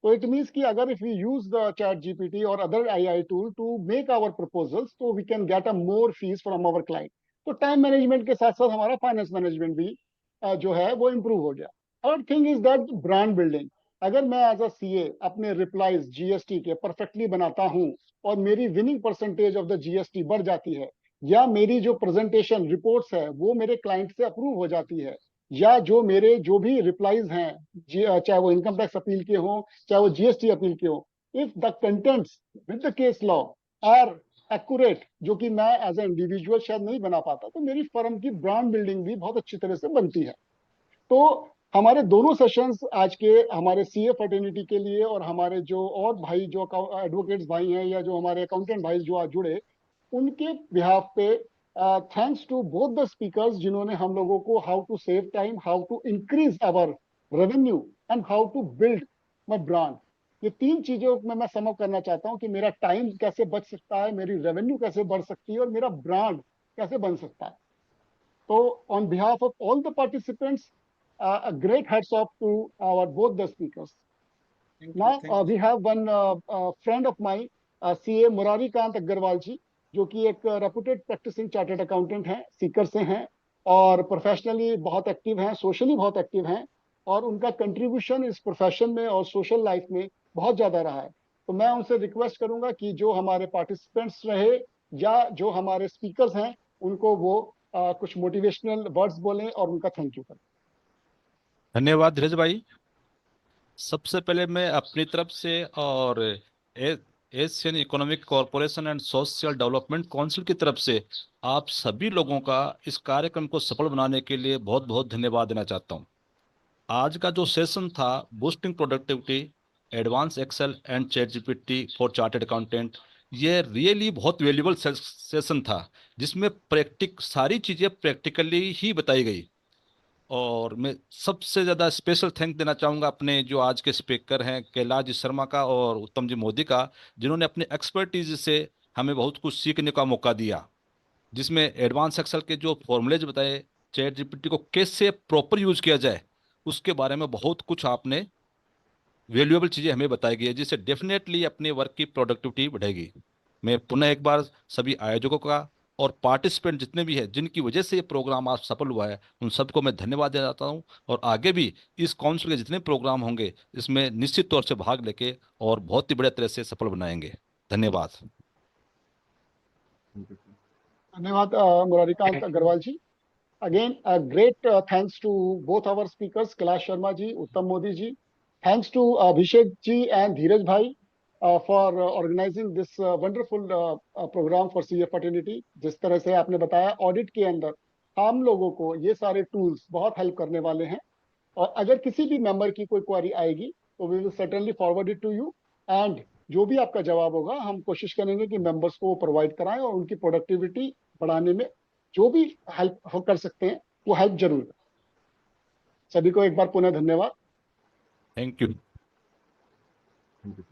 [SPEAKER 3] तो इट मीन्स कि अगर if we use the ChatGPT और other AI tool to make our proposals, तो we can get a more fees from our client. तो टाइम मैनेजमेंट के साथ साथ हमारा फाइनेंस मैनेजमेंट भी जो है वो इम्प्रूव हो गया। और thing is that brand building, अगर मैं एज अ सीए अपने रिप्लाईज जीएसटी के परफेक्टली बनाता हूं और मेरी winning percentage of the GST बढ़ जाती है, या मेरी जो प्रेजेंटेशन रिपोर्ट्स है वो मेरे क्लाइंट से अप्रूव हो जाती है, या जो मेरे जो भी रिप्लाईज हैं, चाहे वो इनकम टैक्स अपील के हों, चाहे वो जीएसटी अपील के हों, if the contents with the case law are accurate, जो कि मैं एज ए इंडिविजुअल शायद नहीं बना पाता, तो मेरी फर्म की ब्रांड बिल्डिंग भी बहुत अच्छी तरह से बनती है। तो हमारे दोनों सेशंस आज के हमारे सीए फर्टर्निटी के लिए और हमारे जो और भाई जो एडवोकेट्स भाई हैं या जो हमारे अकाउंटेंट भाई जो आज जुड़े, उनके बिहाफ पे thanks to both the speakers, जिन्होंने हम लोगों को how to save time, how to increase our revenue and how to build my brand, ये तीन चीजों में मैं समअप करना चाहता हूँ कि मेरा टाइम कैसे बच सकता है, मेरी रेवेन्यू कैसे बढ़ सकती है और मेरा ब्रांड कैसे बन सकता है। So on behalf of all the participants, a great hats off to our both the speakers.
[SPEAKER 2] Thank you,
[SPEAKER 3] Now
[SPEAKER 2] thank you.
[SPEAKER 3] we have one friend of mine, CA Murari Kant Agarwal जी, जो कि एक reputed practising chartered accountant हैं, सीकर से हैं और professionally बहुत active हैं, socially बहुत एक्टिव हैं, और उनका कंट्रीब्यूशन इस प्रोफेशन में और सोशल लाइफ में बहुत ज्यादा रहा है। तो मैं उनसे रिक्वेस्ट करूंगा कि जो हमारे पार्टिसिपेंट्स रहे या जो हमारे स्पीकर्स हैं, उनको वो कुछ मोटिवेशनल वर्ड्स बोलें और उनका थैंक यू करें।
[SPEAKER 5] धन्यवाद धीरज भाई। सबसे पहले मैं अपनी तरफ से और Asian economic corporation and social development council की तरफ से आप सभी लोगों का इस कार्यक्रम को सफल बनाने के लिए बहुत बहुत धन्यवाद देना चाहता हूं। आज का जो सेशन था boosting productivity, advance Excel and ChatGPT for chartered accountant, ये रियली बहुत वैल्यूबल सेशन था, जिसमें सारी चीज़ें प्रैक्टिकली ही बताई गई। और मैं सबसे ज़्यादा स्पेशल थैंक देना चाहूँगा अपने जो आज के स्पीकर हैं कैलाश जी शर्मा का और उत्तम जी मोदी का, जिन्होंने अपने एक्सपर्टीज से हमें बहुत कुछ सीखने का मौका दिया, जिसमें एडवांस एक्सेल के जो फॉर्मूलेज बताए, चैट जीपीटी को कैसे प्रॉपर यूज किया जाए, उसके बारे में बहुत कुछ आपने वैल्यूएबल चीज़ें हमें बताई गई है, जिससे डेफिनेटली अपने वर्क की प्रोडक्टिविटी बढ़ेगी। मैं पुनः एक बार सभी आयोजकों का और पार्टिसिपेंट जितने भी हैं जिनकी वजह से ये प्रोग्राम आज सफल हुआ है, उन सबको मैं धन्यवाद देना चाहता हूँ। और आगे भी इस काउंसिल के जितने प्रोग्राम होंगे इसमें निश्चित तौर से भाग लेके और बहुत ही बढ़िया तरह से सफल बनाएंगे। धन्यवाद।
[SPEAKER 3] धन्यवाद मुरारीकांत अग्रवाल जी। Again, a great thanks to both our speakers, Kailash Sharma ji, Uttam Modi ji. Thanks to Abhishek ji and Dheeraj bhai for organizing this wonderful program for CA Fraternity. जिस तरह से आपने बताया, ऑडिट के अंदर हम लोगों को ये सारे टूल्स बहुत हेल्प करने वाले हैं, और अगर किसी भी मेंबर की कोई क्वेरी आएगी तो we will certainly forward it to you, and जो भी आपका जवाब होगा हम कोशिश करेंगे कि मेंबर्स को प्रोवाइड कराएं और उनकी प्रोडक्टिविटी बढ़ाने में जो भी हेल्प हम कर सकते हैं वो हेल्प जरूर करें। सभी को एक बार पुनः धन्यवाद।
[SPEAKER 5] Thank you.
[SPEAKER 4] Thank you.